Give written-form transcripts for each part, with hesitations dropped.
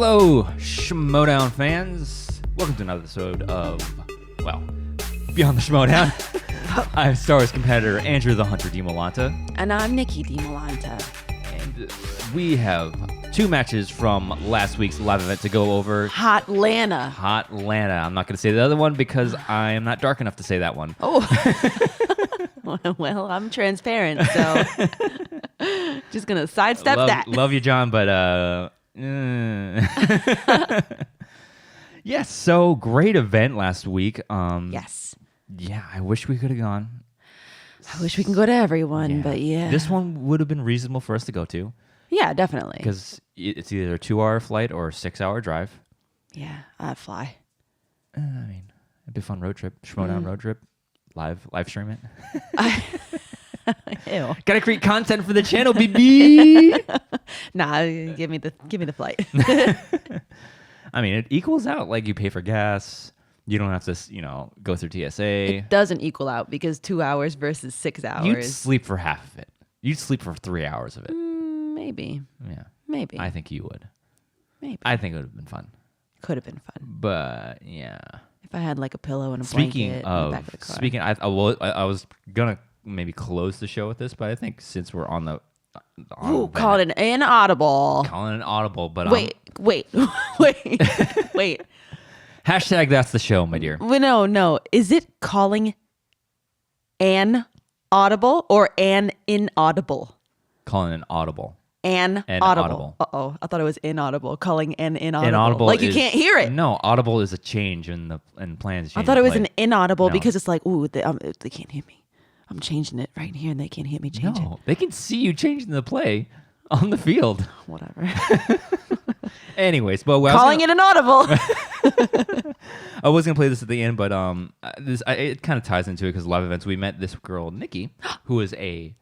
Hello, Schmoedown fans. Welcome to another episode of, Beyond the Schmoedown. I'm Star Wars competitor Andrew the Hunter Dimalanta. And I'm Nicki Dimalanta. And we have two matches from last week's live event to go over. Hot Lana. I'm not going to say the other one because I am not dark enough to say that one. Oh. Well, I'm transparent, so just going to sidestep that. Love you, John, but... Yes, so great event last week. Yes. Yeah, I wish we could have gone. I wish we can go to everyone, but yeah. This one would have been reasonable for us to go to. Yeah, definitely. Because it's either a 2-hour flight or a 6-hour drive. Yeah, I'd fly. I mean, it'd be a fun road trip. Schmoedown road trip. Live stream it. Ew. Gotta create content for the channel, baby. Nah, give me the flight. I mean, it equals out. Like, you pay for gas. You don't have to, go through TSA. It doesn't equal out because 2 hours versus 6 hours. You'd sleep for half of it. You'd sleep for 3 hours of it. Maybe. Yeah. Maybe. I think you would. Maybe. I think it would have been fun. Could have been fun. But, yeah. If I had like a pillow and a blanket in the back of the car. I was going to maybe close the show with this, but I think since we're on the... Call it an inaudible. Calling an audible, but... Wait. Hashtag that's the show, my dear. Well, no. Is it calling an audible or an inaudible? Calling an audible. An audible. Uh-oh. I thought it was inaudible. Calling an inaudible. Inaudible like you can't hear it. No, audible is a change in plans. I thought it was an inaudible because it's like, ooh, they can't hear me. I'm changing it right here and they can't hear me change it. No, they can see you changing the play on the field. Whatever. Anyways, but calling it an audible. I was gonna play this at the end, but it kind of ties into it because live events. We met this girl Nicki, who is a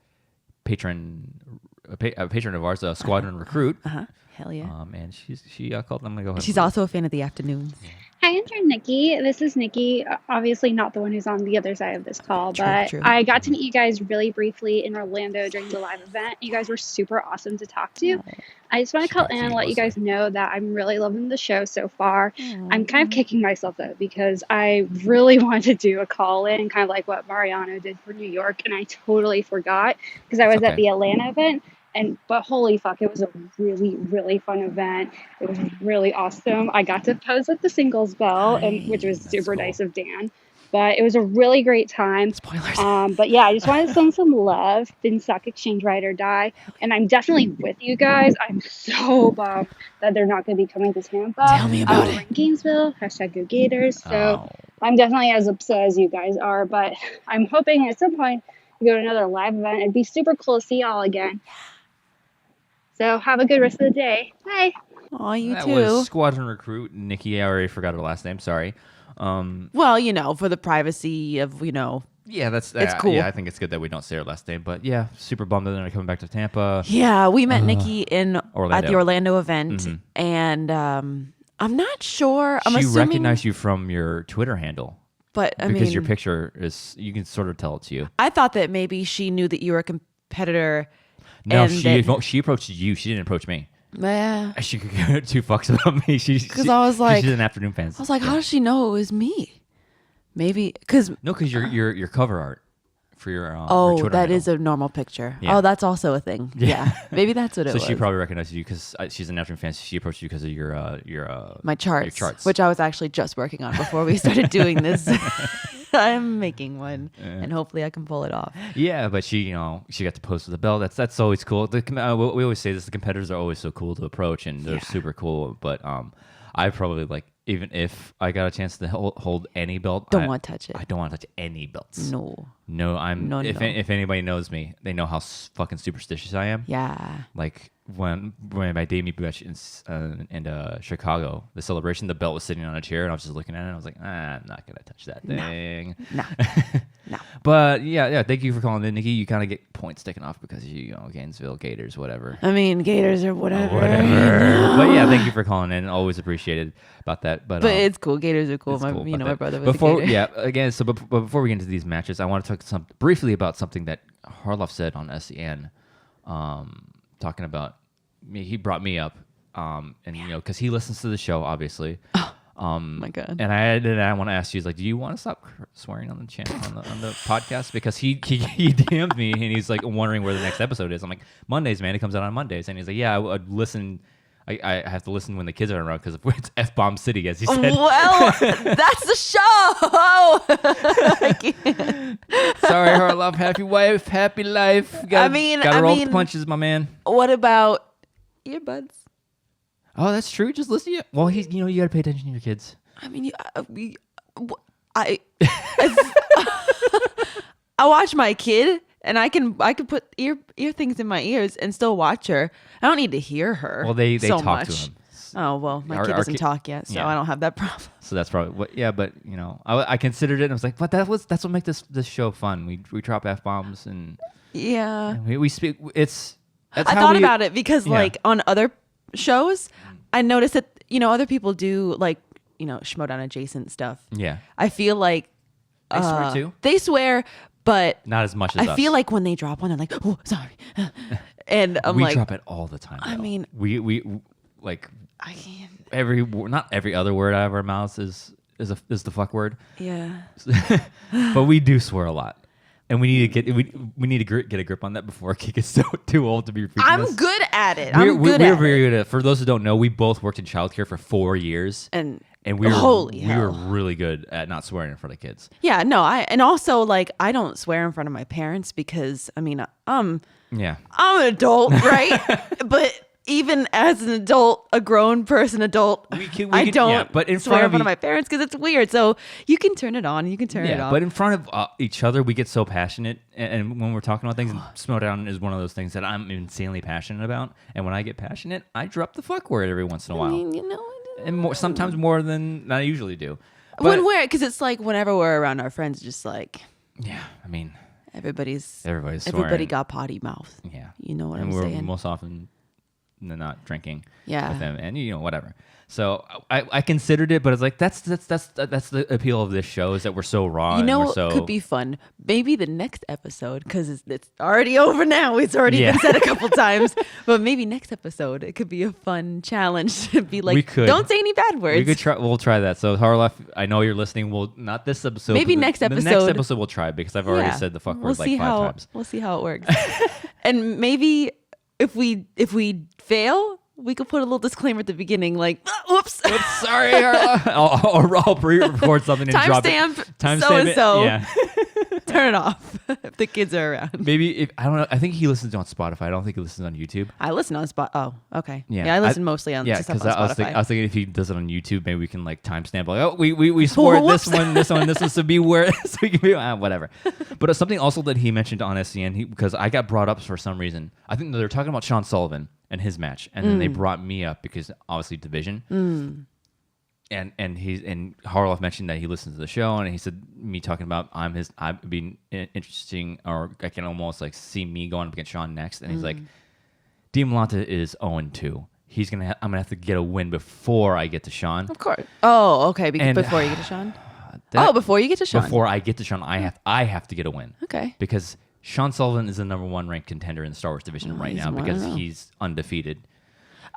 patron of ours, a squadron recruit. Hell yeah. And she called. I'm gonna go ahead. She's also a fan of the afternoons. Hi, I'm Nicki. This is Nicki. Obviously not the one who's on the other side of this call, but True. I got to meet you guys really briefly in Orlando during the live event. You guys were super awesome to talk to. I just want to call in and let you guys know that I'm really loving the show so far. I'm kind of kicking myself though because I really wanted to do a call in, kind of like what Mariano did for New York, and I totally forgot because I was at the Atlanta event. But holy fuck, it was a really, really fun event. It was really awesome. I got to pose at the singles bell, which was super nice of Dan. But it was a really great time. Spoilers. But yeah, I just wanted to send some love. Didn't suck, exchange ride or die. And I'm definitely with you guys. I'm so bummed that they're not going to be coming to Tampa. Tell me about it. In Gainesville, #Go Gators. So I'm definitely as upset as you guys are. But I'm hoping at some point we go to another live event. It'd be super cool to see y'all again. So have a good rest of the day. Bye. Oh, you that too. That was squadron recruit Nicki. I already forgot her last name. Sorry. Well, for the privacy of, Yeah, it's cool. Yeah, I think it's good that we don't say her last name. But yeah, super bummed that they're coming back to Tampa. Yeah, we met Nicki at the Orlando event, and I'm not sure. I'm she assuming, recognized you from your Twitter handle. But because your picture is, you can sort of tell it's you. I thought that maybe she knew that you were a competitor. No, she approached you. She didn't approach me. Yeah. She could give 2 fucks about me. Because I was like, she's an afternoon fan. I was like, how does she know it was me? Maybe because your cover art for your your Twitter that handle. Is a normal picture. Yeah. Oh, that's also a thing. Yeah, maybe that's what it was. So she probably recognized you because she's an afternoon fan. So she approached you because of your my charts, your charts, which I was actually just working on before we started doing this. I'm making one, and hopefully I can pull it off. Yeah, but she got to post with the bell. That's always cool. We always say this: the competitors are always so cool to approach, and they're super cool. But I probably even if I got a chance to hold any belt, don't want to touch it. I don't want to touch any belts. No. If anybody knows me, they know how fucking superstitious I am. Yeah. Like when my debut match in Chicago, the celebration, the belt was sitting on a chair, and I was just looking at it. And I was like, I'm not gonna touch that thing. No. But yeah. Thank you for calling in, Nicki. You kind of get points taken off because Gainesville Gators, whatever. I mean, Gators or whatever. But yeah, thank you for calling in. Always appreciated about that. But it's cool. Gators are cool. My brother was a Gator. Yeah. Again, so before we get into these matches, I want to talk briefly about something that Harloff said on SEN. Talking about me, he brought me up and because he listens to the show, obviously. Oh my God. And I want to ask you, like, do you want to stop swearing on the channel on the podcast? Because he DM'd me and he's like wondering where the next episode is. I'm like, Mondays, man. It comes out on Mondays, and he's like, yeah, I would listen. I have to listen when the kids are around because it's F-bomb City, as he said. Well, that's the show. I can't. Sorry, Harloff. Happy wife, happy life. Gotta roll the punches, my man. What about earbuds? Oh, that's true. Just listen to you. Well, you got to pay attention to your kids. I mean, I watch my kid, and I can put ear things in my ears and still watch her. I don't need to hear her. Well, they so talk much. to him. Oh well, my kid doesn't talk yet, so I don't have that problem. So that's probably what. Yeah, but I considered it. And I was like, but that's what makes this show fun. We drop F-bombs and we speak. I thought about it because like on other shows, I noticed that other people do like Schmoedown adjacent stuff. Yeah, I feel like they swear too. They swear, but not as much as I feel like when they drop one, they're like, "Oh, sorry," and we drop it all the time. I mean, we like I can't. Not every other word out of our mouths is the fuck word. Yeah, but we do swear a lot. And we need to get a grip on that before it gets too old to be repeating I'm this. good at it. We're very good at it. For those who don't know, we both worked in childcare for 4 years. And we were really good at not swearing in front of kids. Yeah, no, and also like I don't swear in front of my parents because I'm an adult, right? But even as an adult, a grown person adult, I don't but in swear in front of of my parents because it's weird. So you can turn it on, you can turn it off. But in front of each other, we get so passionate. And when we're talking about things, and Schmoedown is one of those things that I'm insanely passionate about. And when I get passionate, I drop the fuck word every once in a while. I mean, and sometimes more than I usually do. Because it's like whenever we're around our friends, just like everybody got potty mouth. Yeah, you know what I'm saying. And we're most often not drinking with them, and whatever. So I considered it, but it's like that's the appeal of this show is that we're so raw. Could be fun. Maybe the next episode, because it's already over now. It's already been said a couple times, but maybe next episode it could be a fun challenge to be like, don't say any bad words. We could try. We'll try that. So Harloff, I know you're listening. We'll not this episode. Maybe next episode. The next episode we'll try because I've already said the fuck word like 5 times. We'll see how it works. And maybe if we fail, we could put a little disclaimer at the beginning, like, whoops, sorry. I'll pre-record something and drop it. Timestamp so-and-so. Yeah. Turn it off if the kids are around. Maybe I don't know. I think he listens on Spotify. I don't think he listens on YouTube. I listen on Spotify. Oh, okay. Yeah, I listen mostly on because Spotify. I was thinking if he does it on YouTube, maybe we can like timestamp like, we swore this one, so be where so we can be whatever. But something also that he mentioned on SCN, because I got brought up for some reason. I think they were talking about Sean Sullivan and his match, and then they brought me up because obviously division. And Harloff mentioned that he listens to the show, and he said me talking about I've been interesting, or I can almost like see me going up against Sean next, and he's like, Dimalanta is 0-2. I'm gonna have to get a win before I get to Sean. Of course. Oh, okay. Before you get to Sean. Before you get to Sean. Before I get to Sean, I have to get a win. Okay. Because Sean Sullivan is the #1 ranked contender in the Star Wars division right now because he's undefeated.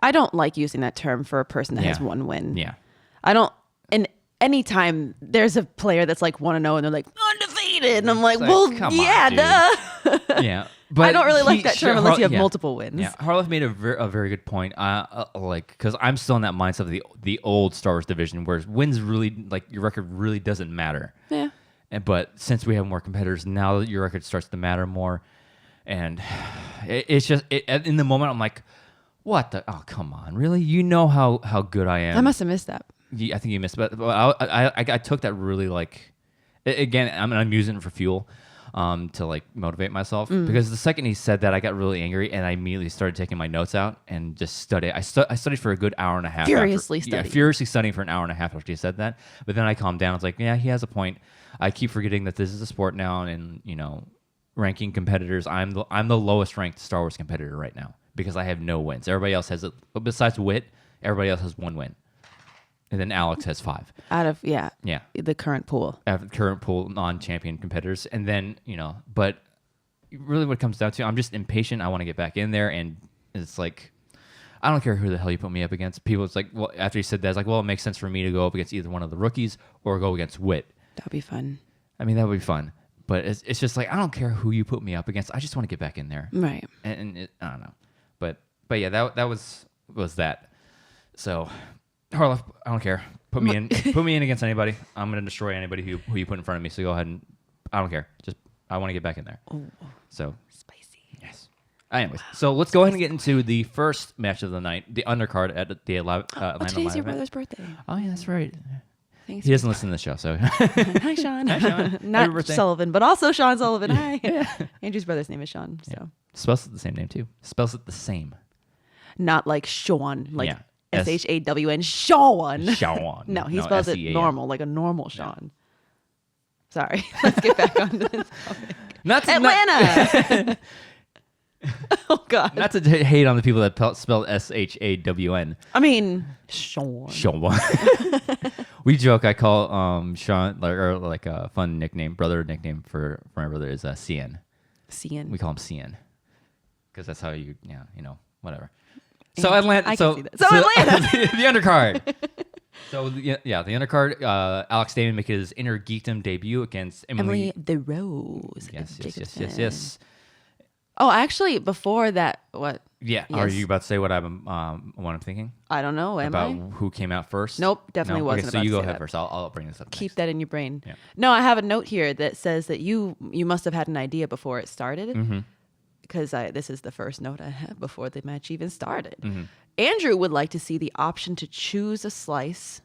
I don't like using that term for a person that has one win. Yeah. I don't. And anytime there's a player that's like 1-0 and they're like undefeated, and I'm like, well, yeah, duh. Yeah. But I don't really like that term unless you have multiple wins. Yeah, Harloff made a very good point. Because I'm still in that mindset of the old Star Wars division, where wins really, like, your record really doesn't matter. Yeah. But since we have more competitors now, your record starts to matter more, and it's just in the moment I'm like, what the? Oh, come on, really? You know how good I am. I must have missed that. I think you missed, but I took that really like. Again, I'm using it for fuel. To like motivate myself, because the second he said that, I got really angry and I immediately started taking my notes out and just study. I studied for a good hour and a half. Furiously studying for an hour and a half after he said that. But then I calmed down. I was like, yeah, he has a point. I keep forgetting that this is a sport now, and ranking competitors. I'm the lowest ranked Star Wars competitor right now because I have no wins. Everybody else has besides Wit. Everybody else has 1 win. And then Alex has 5. Out of, the current pool. Non-champion competitors. And then, but really what it comes down to, I'm just impatient. I want to get back in there. And it's like, I don't care who the hell you put me up against. People, it's like, well, after he said that, it's like, well, it makes sense for me to go up against either one of the rookies or go against Wit. That'd be fun. I mean, that would be fun. But it's just like, I don't care who you put me up against. I just want to get back in there. Right. And I don't know. But yeah, that was that. So, Harloff, I don't care. Put me in against anybody. I'm going to destroy anybody who you put in front of me. So go ahead and I don't care. Just I want to get back in there. Ooh, so spicy. Yes. Anyways, so let's go ahead and get into the first match of the night, the undercard at the Atlanta today's Live your event. Brother's birthday. Oh yeah, that's right. Thanks. He doesn't listen to the show, so Hi, Sean. Hi, Sean. Not Sullivan, but also Sean Sullivan. Hi. Andrew's brother's name is Sean. So spells it the same name too. Spells it the same. not like Sean, like Yeah. SHAWN, Sean. Sean. No, he spells it SEAN. normal, like a normal Sean. Sorry, let's get back on this topic. Atlanta. Oh God. Not to hate on the people that spell SHAWN. I mean, Sean. Sean. We joke. I call Sean like a fun brother nickname for my brother is CN. CN. We call him CN because that's how whatever. So Atlanta. I So can see that. So Atlanta. the undercard. So the undercard. Alex Damon making his Inner Geekdom debut against Emily the Rose. Yes. Oh, actually, before that, what? Yeah. Yes. Are you about to say what I'm thinking? I don't know. Am about I? who came out first? Nope, definitely wasn't. Okay, so about you to go say ahead that. first. I'll bring this up. Keep next. that in your brain. Yeah. No, I have a note here that says that you must have had an idea before it started, Mm-hmm. because this is the first note I have before the match even started. Mm-hmm. Andrew would like to see the option to choose a slice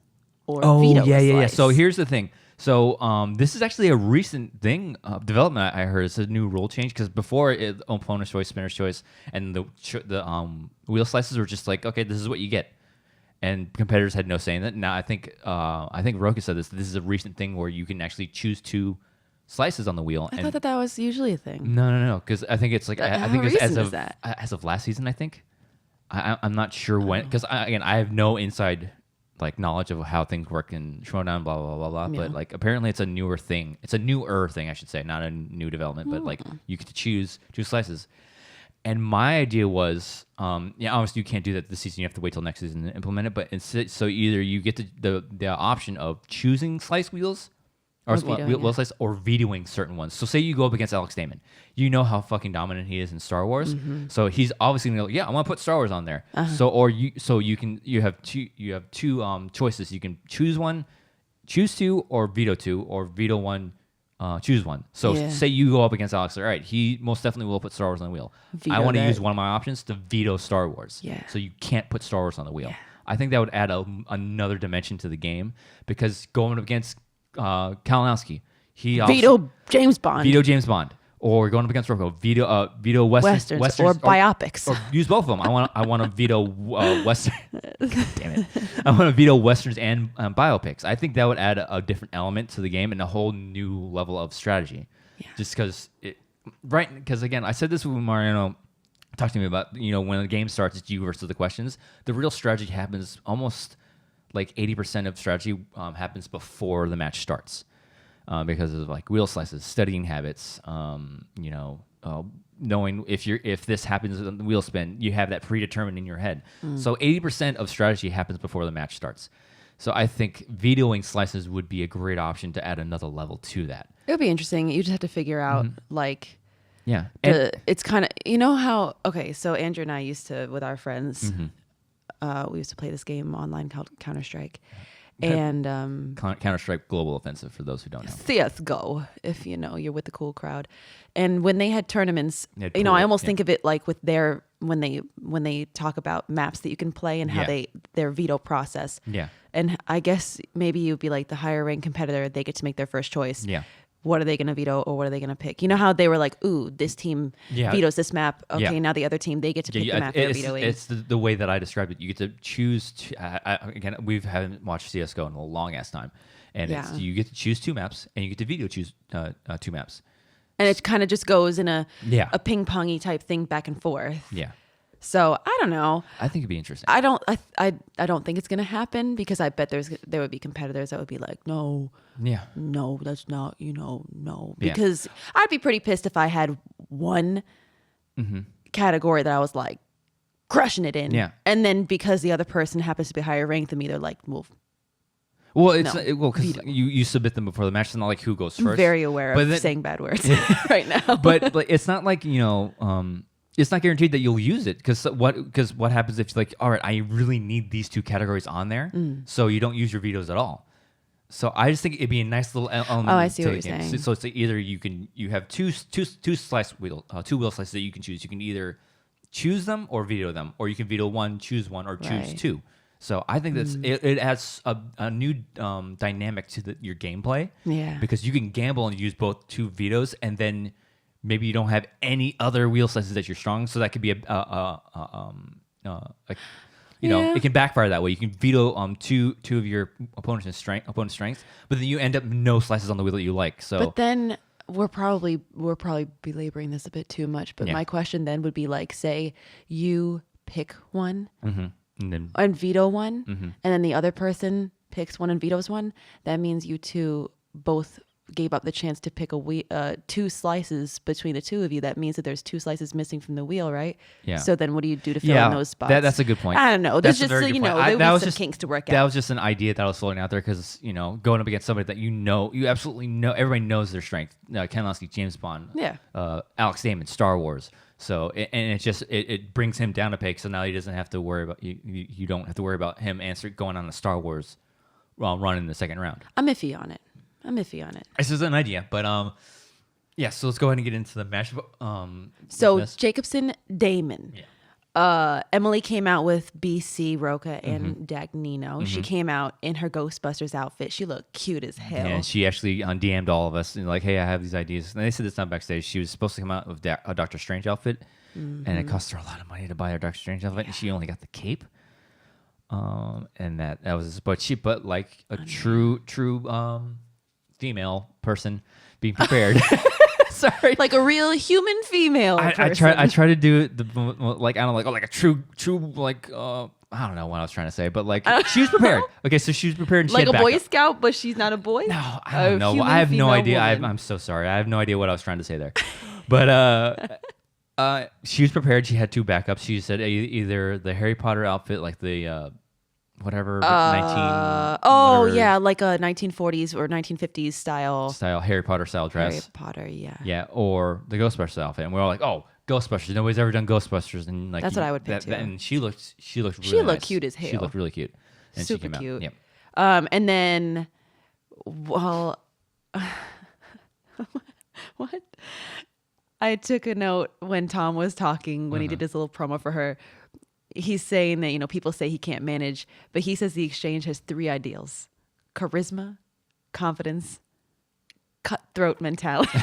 or Oh veto yeah. a slice. So here's the thing. So this is actually a recent thing development I heard. It's a new rule change because before opponent's choice, spinner's choice, and the wheel slices were just like, okay, this is what you get, and competitors had no say in that. Now I think Roka said this is a recent thing where you can actually choose two slices on the wheel. I thought that was usually a thing. No, because I think it's like I think it's that? as of last season. I think I'm not sure when because I have no inside knowledge of how things work in Schmoedown, blah blah blah blah. Yeah. But apparently it's a newer thing. It's a newer thing, I should say, not a new development. But you get to choose two slices. And my idea was, obviously you can't do that this season. You have to wait till next season to implement it. But instead, so either you get the option of choosing slice wheels. Or wheel slice or vetoing certain ones. So say you go up against Alex Damon. You know how fucking dominant he is in Star Wars. Mm-hmm. So he's obviously gonna go, I want to put Star Wars on there. Uh-huh. You have two choices. You can choose one, choose two, or veto one, choose one. So say you go up against Alex, all right, he most definitely will put Star Wars on the wheel. I want to use one of my options to veto Star Wars. Yeah. So you can't put Star Wars on the wheel. Yeah. I think that would add another dimension to the game because going up against Kalinowski, he veto James Bond, or going up against Rocco, veto Westerns or biopics, or use both of them. I want to veto Western. Damn it! I want to veto Westerns and biopics. I think that would add a different element to the game and a whole new level of strategy. Yeah. Just because again, I said this when Mariano talked to me about when the game starts, it's you versus the questions. The real strategy happens almost. Like 80% of strategy happens before the match starts because of wheel slices, studying habits, knowing if this happens on the wheel spin, you have that predetermined in your head. So 80% of strategy happens before the match starts. So I think vetoing slices would be a great option to add another level to that. It would be interesting. You just have to figure out yeah, it's kind of how so Andrew and I used to with our friends. Mm-hmm. We used to play this game online called Counter-Strike. And Counter-Strike Global Offensive, for those who don't know. CSGO, if you're with the cool crowd. And when they had tournaments, I almost think of it like with their when they talk about maps that you can play and how their veto process. Yeah. And I guess maybe you'd be like the higher ranked competitor, they get to make their first choice. Yeah. What are they going to veto or what are they going to pick? You know how they were like, ooh, this team vetoes this map. Okay, now the other team, they get to pick the map they're vetoing. It's the way that I described it. You get to choose. Again, we haven't watched CSGO in a long-ass time. And you get to choose two maps and you get to choose two maps. And it kind of just goes in a ping-pongy type thing back and forth. Yeah. So I don't know. I think it'd be interesting. I don't think it's gonna happen because I bet there would be competitors that would be like, no, that's not, no, because I'd be pretty pissed if I had one category that I was like, crushing it in. Yeah. And then because the other person happens to be higher ranked than me, they're like, well, it's because you submit them before the match. It's not like who goes first. I'm very aware of saying bad words right now. But like, it's not like it's not guaranteed that you'll use it because what happens if you're like, all right, I really need these two categories on there, so you don't use your vetoes at all. So I just think it'd be a nice little element. Oh, I see to what the you're game. saying. So it's like either you have two wheel slices that you can choose. You can either choose them or veto them, or you can veto one, choose one, or choose two. So I think that's it adds a new dynamic to your gameplay. Yeah. Because you can gamble and use both two vetoes, and then maybe you don't have any other wheel slices that you're strong. So that could be it can backfire that way. You can veto two of your opponent's strengths, but then you end up no slices on the wheel that you like. So, but then we're probably belaboring this a bit too much. But my question then would be like, say you pick one. And veto one, and then the other person picks one and vetoes one. That means you two both gave up the chance to pick two slices between the two of you. That means that there's two slices missing from the wheel, right? Yeah. So then what do you do to fill in those spots? That's a good point. I don't know. There's just there was some kinks to work out. That was just an idea that I was floating out there because going up against somebody that you absolutely know, everybody knows their strength. Ken Lusky, James Bond, Alex Damon, Star Wars. So it brings him down a peg. So now he doesn't have to worry about you don't have to worry about him going on a Star Wars run in the second round. I'm iffy on it. This is an idea, but so let's go ahead and get into the match. So Jacobson, Damon. Yeah. Emily came out with BC, Roca, and Dagnino. She came out in her Ghostbusters outfit. She looked cute as hell. Yeah, and she actually DM'd all of us and like, hey, I have these ideas. And they said this not backstage. She was supposed to come out with a Doctor Strange outfit, and it cost her a lot of money to buy her Doctor Strange outfit, and she only got the cape. And that was, but like a true female person being prepared. Sorry, like a real human female person. I try to do like a true I don't know what I was trying to say, but like she was prepared. Okay, so she was prepared. And she like had a Boy backup. Scout, but she's not a boy. No, I don't know. I have no idea. I'm so sorry. I have no idea what I was trying to say there. But she was prepared. She had two backups. She said either the Harry Potter outfit, like the like a 1940s or 1950s style Harry Potter style dress. Harry Potter, yeah, or the Ghostbusters outfit, and we're all like, oh, Ghostbusters. Nobody's ever done Ghostbusters, and like that's what I would pick too. And she looked really she looked nice. Cute as hell. She looked really cute. And super she came cute. Out. Yep. And then, well, what? I took a note when Tom was talking when he did his little promo for her. He's saying that, people say he can't manage, but he says the exchange has 3 ideals: charisma, confidence, cutthroat mentality.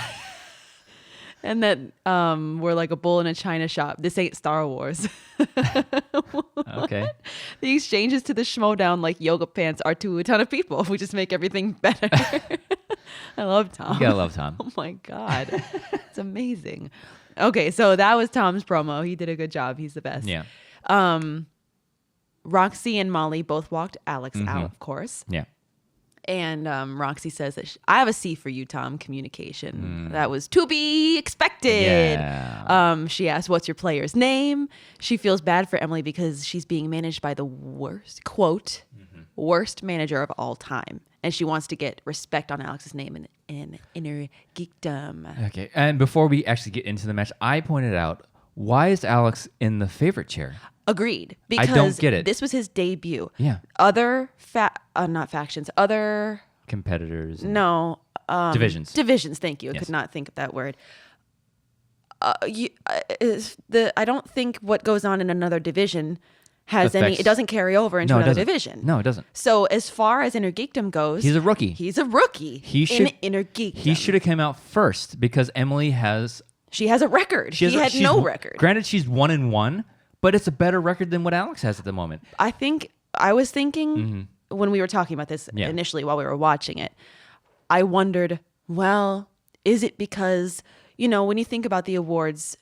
And that we're like a bull in a china shop. This ain't Star Wars. Okay. The exchanges to the Schmoedown like yoga pants are to a ton of people. We just make everything better. I love Tom. You gotta love Tom. Oh my God. It's amazing. Okay, so that was Tom's promo. He did a good job. He's the best. Yeah. Roxy and Molly both walked Alex out, of course. Yeah. And Roxy says that I have a C for you, Tom, communication. That was to be expected. Yeah. She asked, what's your player's name? She feels bad for Emily because she's being managed by the worst, quote, worst manager of all time. And she wants to get respect on Alex's name in inner geekdom. Okay. And before we actually get into the match, I pointed out, why is Alex in the favorite chair? Agreed. Because I don't get it. This was his debut. Yeah. Other not factions, other competitors. No. Divisions. Divisions, thank you. I could not think of that word. I don't think what goes on in another division has it doesn't carry over into another division. No, it doesn't. So as far as Inner Geekdom goes, he's a rookie. He should Inner Geekdom. He should have come out first because Emily has. She has a record. He had no record. Granted, she's 1-1, but it's a better record than what Alex has at the moment. I was thinking when we were talking about this initially while we were watching it, I wondered, well, is it because, when you think about the awards,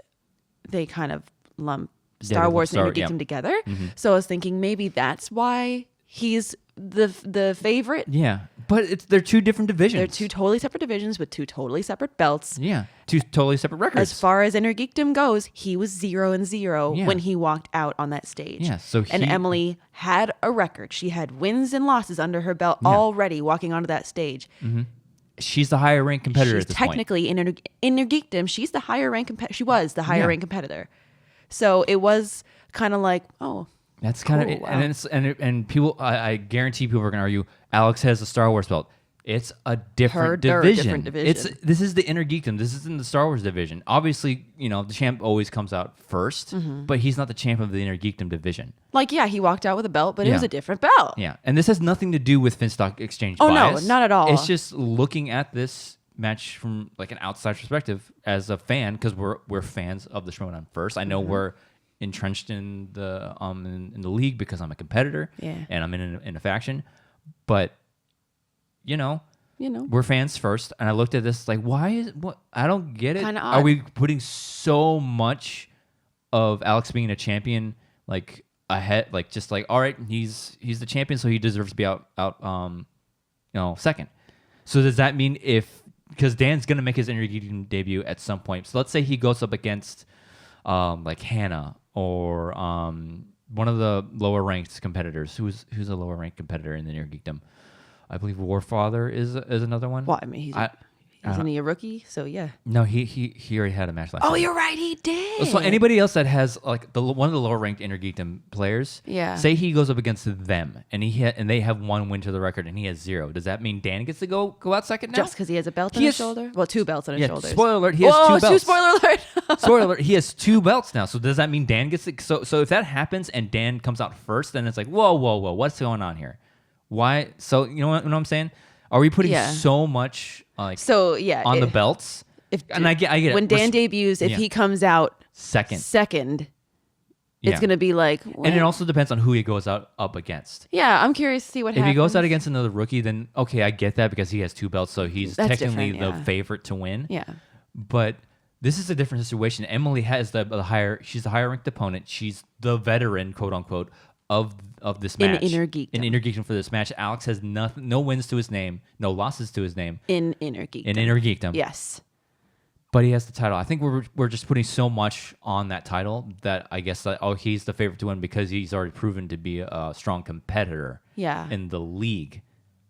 they kind of lump Star Wars and Inner Geekdom together. So I was thinking maybe that's why he's the favorite. Yeah, but they're two different divisions. They're two totally separate divisions with two totally separate belts. Yeah, two totally separate records. As far as Inner Geekdom goes, he was 0-0 when he walked out on that stage. Yeah, and Emily had a record. She had wins and losses under her belt already walking onto that stage. Mm-hmm. She's the higher ranked competitor. She's at this technically point. in Inner Geekdom. She's the higher ranked competitor. She was the higher ranked competitor. So it was kind of like, oh. That's kind of, wow. and people, I guarantee people are going to argue, Alex has a Star Wars belt. It's a different division. This is the Inner Geekdom. This isn't the Star Wars division. Obviously, the champ always comes out first, but he's not the champ of the Inner Geekdom division. Like, yeah, he walked out with a belt, but it was a different belt. Yeah, and this has nothing to do with Finstock Exchange bias. No, not at all. It's just looking at this match from like an outside perspective as a fan, because we're fans of the Schmoedown first. I know we're entrenched in the in the league because I'm a competitor and I'm in a faction, but we're fans first, and I looked at this like, what I don't get it. Kinda odd. Are we putting so much of Alex being a champion like ahead, like just like, all right, he's the champion, so he deserves to be out second. So does that mean because Dan's gonna make his Inner Geekdom debut at some point, so let's say he goes up against like Hannah or one of the lower ranked competitors. Who's a lower ranked competitor in the Inner Geekdom? I believe Warfather is another one. Well, I mean, isn't he a rookie? So yeah. No, he already had a match last. Oh, you're right, he did. So anybody else that has like one of the lower ranked Inner Geekdom players, say he goes up against them and they have one win to the record and he has 0. Does that mean Dan gets to go out second now? Just because he has a belt on his shoulder? Well, 2 belts on his shoulders. Spoiler alert, he has 2 belts. Spoiler alert. Spoiler alert, he has 2 belts now. So does that mean Dan gets to, so if that happens and Dan comes out first, then it's like, whoa, what's going on here? Why? So you know what I'm saying? Are we putting so much on the belts? I get it. When Dan debuts, if he comes out second, it's going to be like... And it also depends on who he goes out up against. Yeah, I'm curious to see what happens. If he goes out against another rookie, then okay, I get that because he has 2 belts, so he's technically the favorite to win. Yeah. But this is a different situation. Emily has she's the higher ranked opponent. She's the veteran, quote unquote, of this match. In Inner Geekdom for this match. Alex has no wins to his name, no losses to his name. In Inner Geekdom. Yes. But he has the title. I think we're just putting so much on that title that I guess he's the favorite to win because he's already proven to be a strong competitor in the league,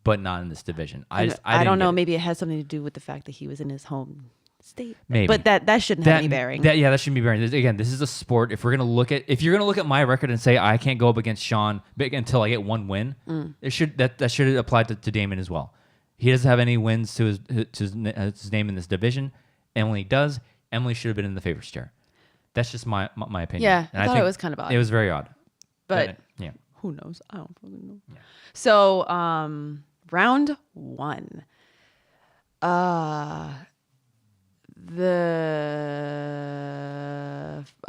but not in this division. I don't know. Maybe it has something to do with the fact that he was in his home state. Maybe. But that shouldn't have any bearing. That shouldn't be bearing. Again, this is a sport. If you're gonna look at my record and say I can't go up against Sean until I get 1 win, that should apply to Damon as well. He doesn't have any wins to his name in this division. Emily does. Emily should have been in the favorites chair. That's just my opinion. Yeah, and I thought it was kind of odd. It was very odd. But who knows? I don't fucking know. Yeah. So round 1. I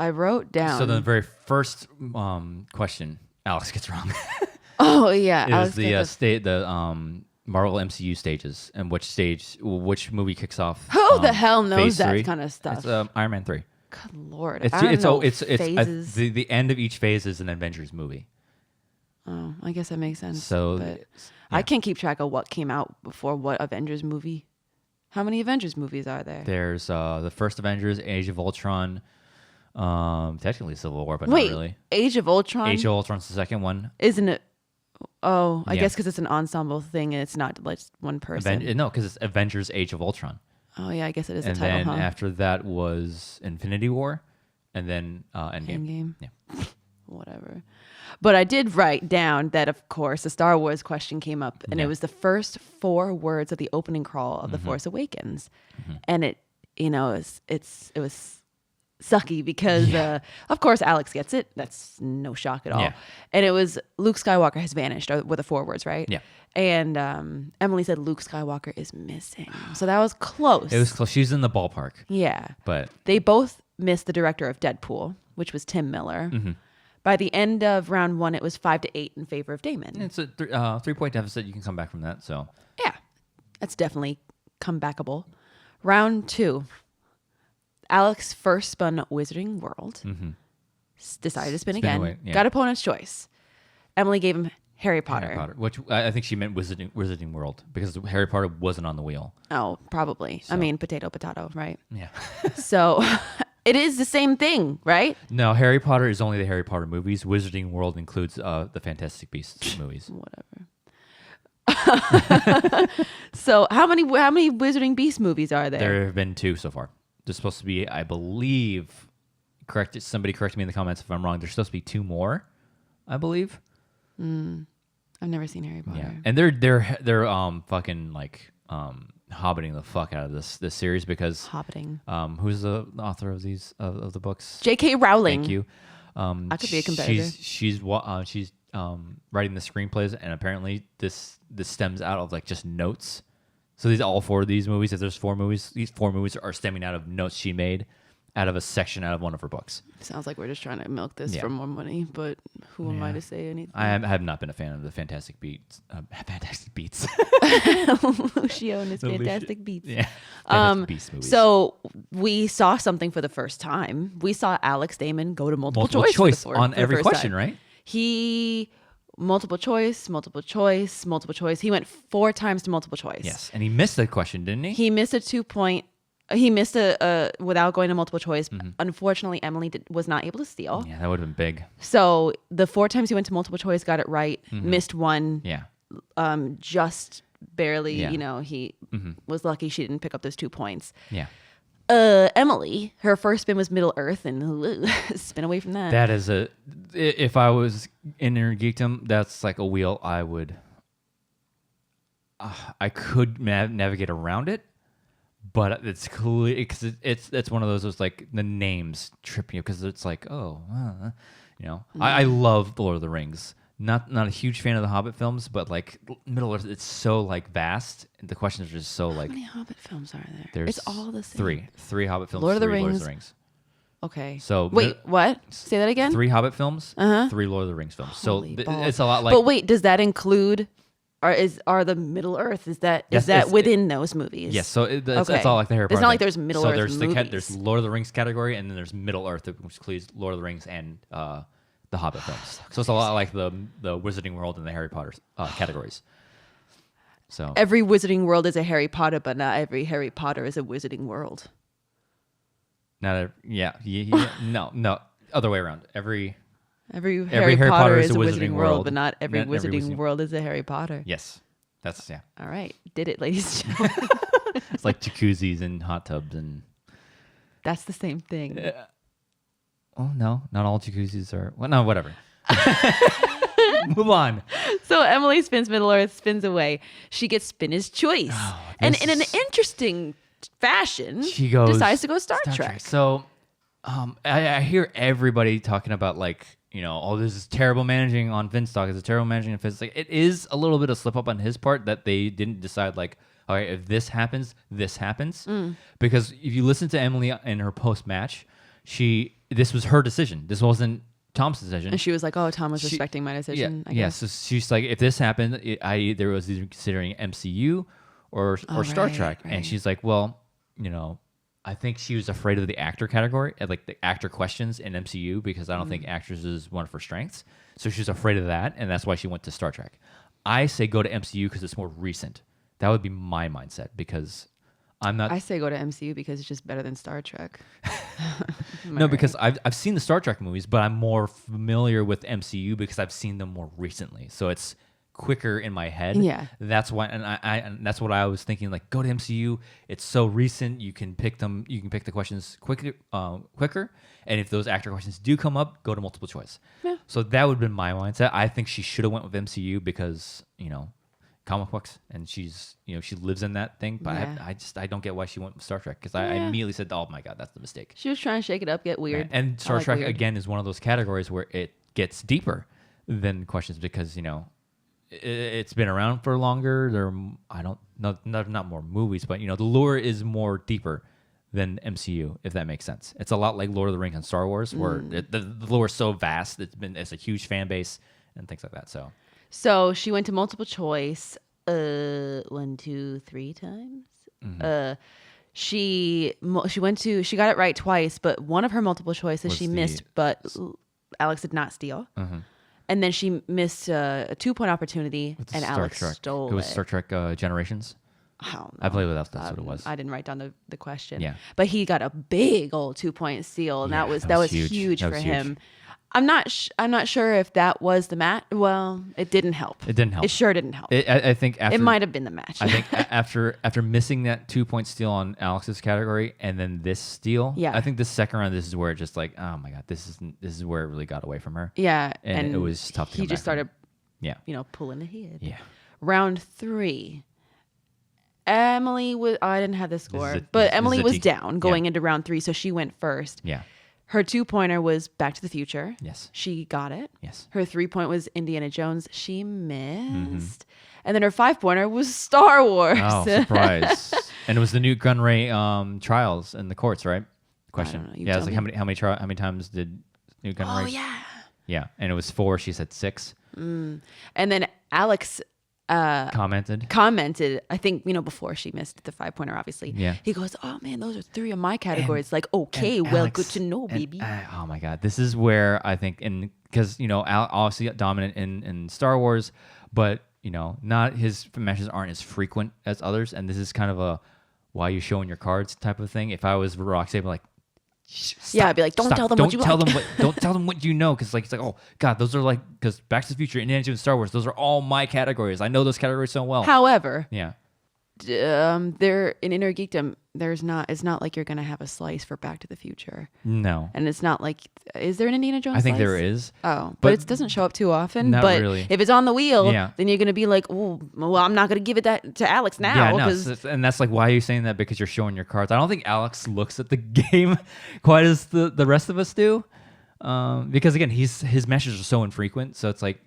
wrote down. So the very first question Alex gets wrong. Oh yeah, is the Marvel MCU stages and which movie kicks off. Who the hell knows that 3? kind of stuff? It's Iron Man 3. Good Lord, It's the end of each phase is an Avengers movie. Oh, I guess that makes sense. So but I can't keep track of what came out before what Avengers movie. How many Avengers movies are there? There's the first Avengers, Age of Ultron, technically Civil War, but not really. Age of Ultron? Age of Ultron's the second one. Isn't it? Oh, I guess because it's an ensemble thing and it's not like one person. No, because it's Avengers Age of Ultron. Oh, yeah, I guess it is and a title, then after that was Infinity War, and then Endgame. Yeah. Whatever. But I did write down that, of course, the Star Wars question came up, and it was the first 4 words of the opening crawl of The Force Awakens. And it was sucky because, of course, Alex gets it. That's no shock at all. Yeah. And it was Luke Skywalker has vanished, were the 4 words, right? Yeah. And Emily said Luke Skywalker is missing. So that was close. It was close. She's in the ballpark. Yeah. But they both missed the director of Deadpool, which was Tim Miller. By the end of round 1, it was 5-8 in favor of Damon. It's a 3-point deficit. You can come back from that. So yeah, that's definitely comebackable. Round 2, Alex first spun Wizarding World. Decided to spin again. Got opponent's choice. Emily gave him Harry Potter. Harry Potter, which I think she meant Wizarding World because Harry Potter wasn't on the wheel. Oh, probably. So. I mean, potato, right? Yeah. So it is the same thing, right? No, Harry Potter is only the Harry Potter movies. Wizarding World includes the Fantastic Beasts movies. Whatever. So how many Wizarding Beast movies are there? There have been 2 so far. There's supposed to be, I believe, somebody correct me in the comments if I'm wrong. There's supposed to be 2 more, I believe. I've never seen Harry Potter. Yeah, and they're fucking like hobbiting the fuck out of this series because Hobbiting. Who's the author of these of the books? J.K. Rowling. Thank you. I could be a competitor. She's writing the screenplays, and apparently this stems out of like just notes. So these all 4 of these movies. If there's 4 movies, these 4 movies are stemming out of notes she made out of a section out of one of her books. Sounds like we're just trying to milk this for more money, but who am I to say anything? I have not been a fan of the Fantastic Beats. Lucio and his Fantastic Beats. Yeah. Fantastic Beasts movies. So we saw something for the first time. We saw Alex Damon go to multiple choice on every question, right? He multiple choice. He went 4 times to multiple choice. Yes, and he missed the question, didn't he? He missed a 2-point. He missed a without going to multiple choice. Mm-hmm. Unfortunately, Emily was not able to steal. Yeah, that would have been big. So the 4 times he went to multiple choice, got it right, missed 1. Yeah. Just barely. Yeah. He was lucky she didn't pick up those 2 points. Yeah. Emily, her first spin was Middle Earth, and spin away from that. That is if I was in Inner Geekdom, that's like a wheel I would. I could navigate around it. But it's cool because it's one of those like the names trip you because it's like I love the Lord of the Rings. Not a huge fan of the Hobbit films, but like Middle Earth, it's so like vast. The questions are just so like. How many Hobbit films are there? There's it's all the same. 3 Hobbit films. Lord of the 3 Rings. Lord of the Rings. Okay. So wait, what? Say that again. 3 Hobbit films. 3 Lord of the Rings films. Holy so it's a lot like. But wait, does that include? Are the Middle Earth? Is that within those movies? Yes, so it's all like the Harry Potter. It's not like there's Middle Earth there's movies. There's Lord of the Rings category, and then there's Middle Earth, which includes Lord of the Rings and the Hobbit films. So it's a lot like the Wizarding World and the Harry Potter categories. So every Wizarding World is a Harry Potter, but not every Harry Potter is a Wizarding World. No, other way around. Every Harry Potter is a Wizarding World, but not every Wizarding World is a Harry Potter. Yes. That's, yeah. All right. Did it, ladies and gentlemen. It's like jacuzzis and hot tubs and... That's the same thing. Oh, no. Not all jacuzzis are... Well, no, whatever. Move on. So Emily spins Middle Earth, spins away. She gets spinner's choice. And in an interesting fashion, she decides to go Star Trek. So I hear everybody talking about like, this is terrible managing on Finstock. It's terrible managing on Finstock. It is a little bit of slip up on his part that they didn't decide like, all right, if this happens, this happens. Because if you listen to Emily in her post-match, this was her decision. This wasn't Tom's decision. And she was like, oh, Tom was respecting my decision. Yeah, so she's like, if this happened, I either was either considering MCU or Star Trek. Right. And she's like, well, I think she was afraid of the actor category, like the actor questions in MCU, because I don't think actors is one of her strengths. So she's afraid of that, and that's why she went to Star Trek. I say go to MCU because it's more recent. That would be my mindset, because I'm not... I say go to MCU because it's just better than Star Trek. No, because I've seen the Star Trek movies, but I'm more familiar with MCU because I've seen them more recently. So it's quicker in my head. Yeah. That's why, and that's what I was thinking. Like, go to MCU. It's so recent. You can pick them. You can pick the questions quicker. And if those actor questions do come up, go to multiple choice. Yeah. So that would have been my mindset. I think she should have went with MCU because comic books, and she's she lives in that thing. But yeah. I don't get why she went with Star Trek, because I immediately said, oh my god, that's the mistake. She was trying to shake it up, get weird. And Star Trek again is one of those categories where it gets deeper than questions, because it's been around for longer. Not more movies, but the lore is more deeper than MCU, if that makes sense. It's a lot like Lord of the Rings and Star Wars, where the lore is so vast. It's a huge fan base and things like that. So she went to multiple choice 1, 2, 3 times. Mm-hmm. She got it right twice, but one of her multiple choices she missed, but Alex did not steal. Mm-hmm. And then she missed a 2-point opportunity, and Alex stole it. It was Star Trek Generations. I believe that's what it was. I didn't write down the question. Yeah. But he got a big old 2-point steal, and that was huge for him. I'm not sure if that was the match. Well, it didn't help. It sure didn't help. I think it might have been the match. I think after missing that 2-point steal on Alex's category and then this steal, I think the second round, this is where it just like, oh my god, this is where it really got away from her. Yeah, and it was tough. He just started, pulling ahead. Yeah. Round 3. Emily was. I didn't have the score, but Emily was down going into round 3, so she went first. Yeah. Her 2-pointer was Back to the Future. Yes. She got it. Yes. Her 3-point was Indiana Jones. She missed. And then her 5-pointer was Star Wars. Oh, surprise! And it was the Newt Gunray trials in the courts, right? Question. I don't know. Yeah, it's like how many times did Newt Gunray? Oh yeah. Yeah, and it was 4. She said 6. And then Alex commented, I think, before she missed the 5-pointer, obviously. Yeah. He goes, oh man, those are 3 of my categories. Okay, well, Alex, good to know, baby. Oh my God. This is where I think, because, obviously got dominant in Star Wars, but, not his matches aren't as frequent as others. And this is kind of a, why are you showing your cards type of thing. If I was Roxy, I'd be like, stop, I'd be like, don't tell them what you like. Don't tell them what you know, because it's like, oh God, those are like, because Back to the Future, Indiana Jones, Star Wars, those are all my categories. I know those categories so well. However, yeah, they're in Inner Geekdom. It's not like you're gonna have a slice for Back to the Future. No, and it's not like, is there an Indiana Jones? I think slice? there is. Oh, but it doesn't show up too often. Not but really. If it's on the wheel, then you're gonna be like, oh, well, I'm not gonna give it that to Alex now. Yeah, and that's like, why are you saying that? Because you're showing your cards. I don't think Alex looks at the game quite as the rest of us do. Because again, his matches are so infrequent, so it's like,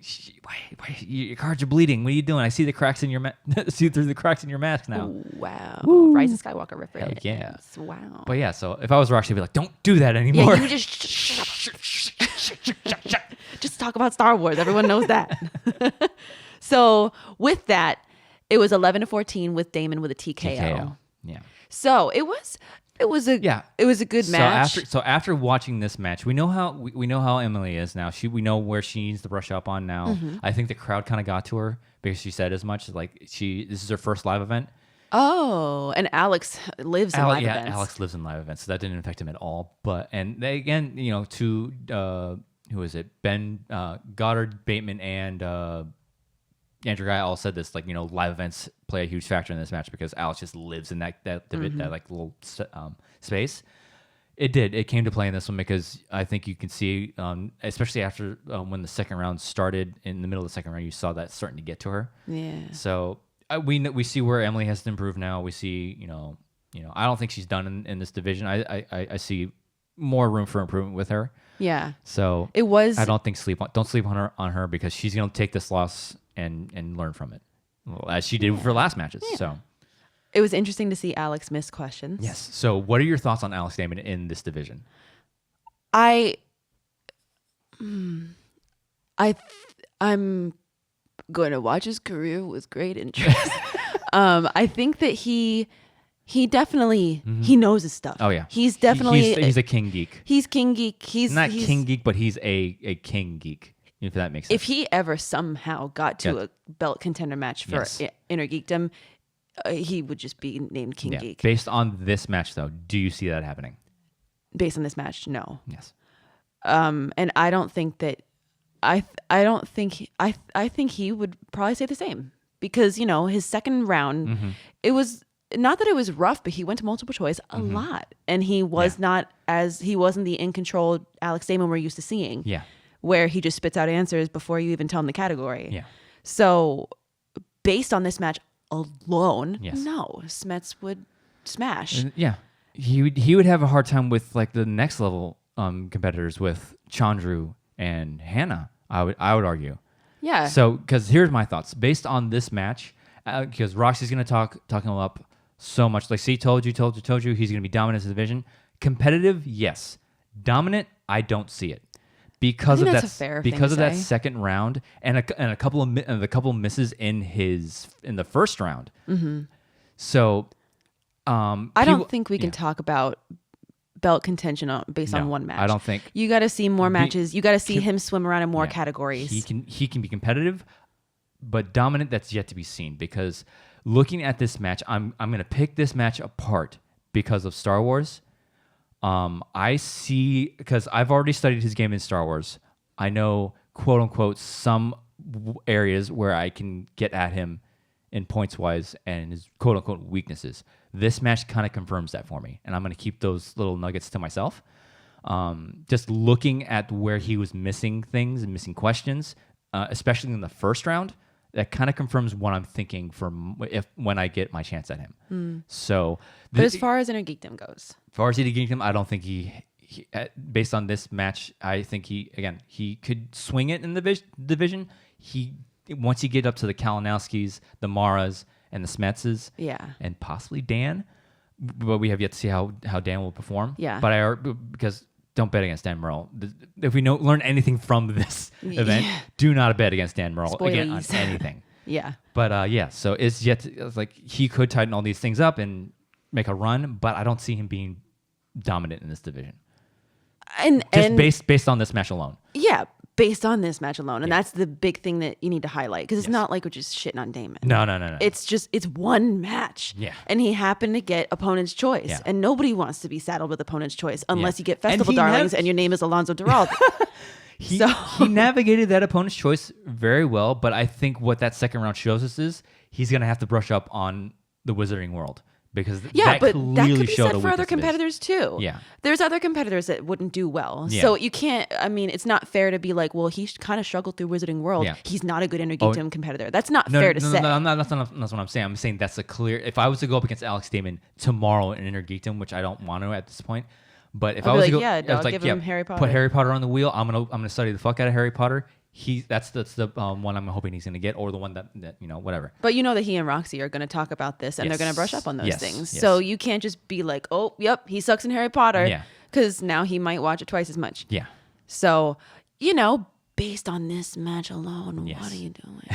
why your cards are bleeding. What are you doing? I see the cracks in your see through the cracks in your mask now. Ooh, wow, Woo. Rise of Skywalker reference. Yeah, wow. But yeah, so if I was Roxy, I'd be like, don't do that anymore. Yeah, you just talk about Star Wars. Everyone knows that. So with that, it was 11-14 with Damon with a TKO. Yeah. So it was a good match. So after watching this match, we know how Emily is now. We know where she needs to brush up on now. I think the crowd kind of got to her because she said as much. Like this is her first live event. Oh, and Alex lives in live events. Alex lives in live events, so that didn't affect him at all. But they, again, to who is it? Ben Goddard, Bateman, and Andrew Guy all said this, like, live events play a huge factor in this match because Alex just lives in that like little space. It did. It came to play in this one because I think you can see, especially after when the second round started, in the middle of the second round, you saw that starting to get to her. Yeah. So we see where Emily has to improve now. We see, I don't think she's done in this division. I see more room for improvement with her. Yeah. So it was. I don't sleep on her because she's gonna take this loss and learn from it, as she did with her last matches. Yeah. So it was interesting to see Alex miss questions. Yes. So what are your thoughts on Alex Damon in this division? I'm going to watch his career with great interest. I think that he definitely he knows his stuff. Oh yeah, he's definitely he's a king geek. He's king geek. He's not king geek, but he's a king geek. If that makes sense. If he ever somehow got to a belt contender match for Inner Geekdom, he would just be named King Geek. Based on this match, though, do you see that happening? Based on this match, no. Yes. And I don't think that I think he would probably say the same because his second round, it was not that it was rough, but he went to multiple choice a lot, and he was he wasn't the in control Alex Damon we're used to seeing. Yeah. Where he just spits out answers before you even tell him the category. Yeah. So, based on this match alone, no, Smets would smash. Yeah. He would have a hard time with like the next level competitors with Chandru and Hannah. I would argue. Yeah. So, because here's my thoughts based on this match, because Roxy's gonna talk him up so much. Like, see, told you, he's gonna be dominant in the division. Competitive, yes. Dominant, I don't see it. Because of that second round and a couple of misses in the first round. Mm-hmm. So I don't think we can talk about belt contention based on one match. I don't think. You got to see more matches. You got to see him swim around in more categories. He can be competitive, but dominant, that's yet to be seen. Because looking at this match, I'm going to pick this match apart because of Star Wars. I see, because I've already studied his game in Star Wars. I know, quote unquote, some areas where I can get at him in points wise and his quote unquote weaknesses. This match kind of confirms that for me, and I'm going to keep those little nuggets to myself. Just looking at where he was missing things and missing questions, especially in the first round, that kind of confirms what I'm thinking when I get my chance at him. So, but as far as Inner Geekdom goes, I don't think he based on this match, I think he could swing it in the division. Once you get up to the Kalinowskis, the Maras, and the Smetses, and possibly Dan, but we have yet to see how Dan will perform. Because don't bet against Dan Murrell. If we learn anything from this event, do not bet against Dan Murrell again on anything. But so it's like he could tighten all these things up and make a run, but I don't see him being dominant in this division. And based on this match alone. Yeah, based on this match alone. And that's the big thing that you need to highlight, because it's not like we're just shitting on Damon. No. It's one match. Yeah. And he happened to get opponent's choice. Yeah. And nobody wants to be saddled with opponent's choice unless you get Festival Darlings and your name is Alonzo Duralde. He navigated that opponent's choice very well, but I think what that second round shows us is he's going to have to brush up on the Wizarding World. Because that but clearly that could be showed said for other competitors too. Yeah, there's other competitors that wouldn't do well. Yeah. So you can't. I mean, it's not fair to be like, well, he kind of struggled through Wizarding World. Yeah. He's not a good Inner Geekdom competitor. That's not fair to say. No, that's what I'm saying. I'm saying that's a clear. If I was to go up against Alex Damon tomorrow in Inner Geekdom, which I don't want to at this point, but if I was to go, I was like, him Harry Potter. Put Harry Potter on the wheel. I'm gonna study the fuck out of Harry Potter. That's the one I'm hoping he's going to get, or the one that whatever. But you know that he and Roxy are going to talk about this, and they're going to brush up on those things. So you can't just be like, oh, yep, he sucks in Harry Potter, because now he might watch it twice as much. Yeah. So based on this match alone, what are you doing?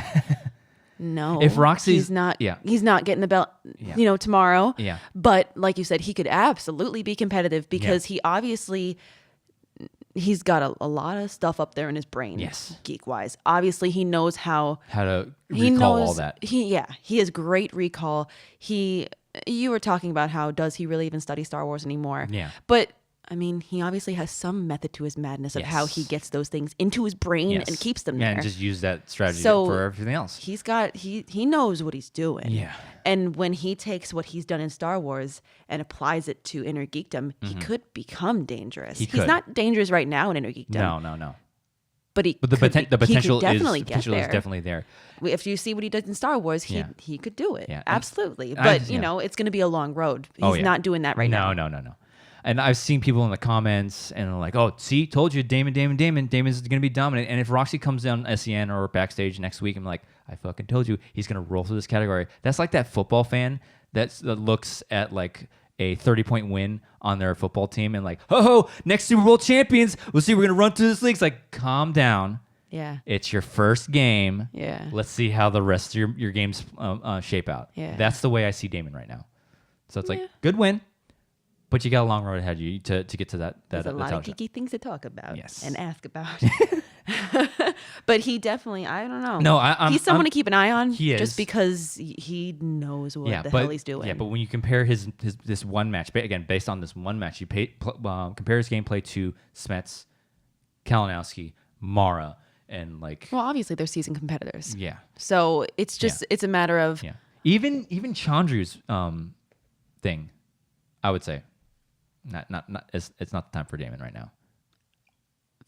No, if Roxy's he's not getting the belt, tomorrow. Yeah. But like you said, he could absolutely be competitive because he obviously. He's got a lot of stuff up there in his brain, geek-wise. Obviously, he knows how to recall all that. He has great recall. You were talking about how does he really even study Star Wars anymore? Yeah. But, I mean, he obviously has some method to his madness of how he gets those things into his brain and keeps them there. Yeah, and just use that strategy for everything else. He knows what he's doing. Yeah. And when he takes what he's done in Star Wars and applies it to Inner Geekdom, he could become dangerous. He's not dangerous right now in Inner Geekdom. No. But the potential is definitely there. If you see what he does in Star Wars, he could do it. Yeah. Absolutely. But, it's going to be a long road. He's not doing that right now. No. And I've seen people in the comments and they're like, oh, see, told you, Damon's going to be dominant. And if Roxy comes down SEN or backstage next week, I'm like, I fucking told you, he's going to roll through this category. That's like that football fan that looks at like a 30-point win on their football team and like, ho, next Super Bowl champions. We'll see, we're going to run through this league. It's like, calm down. Yeah. It's your first game. Yeah. Let's see how the rest of your games shape out. Yeah. That's the way I see Damon right now. So it's like, good win. But you got a long road ahead of you to get to that. There's a lot of geeky things to talk about and ask about. But he definitely, I don't know. No, he's someone to keep an eye on. He is. Just because he knows what the hell he's doing. Yeah, but when you compare this one match, again, based on this one match, you compare his gameplay to Smets, Kalinowski, Mara, and like... Well, obviously they're seasoned competitors. Yeah. So it's just, it's a matter of... Yeah. Even Chandru's thing, I would say. It's not the time for Damon right now.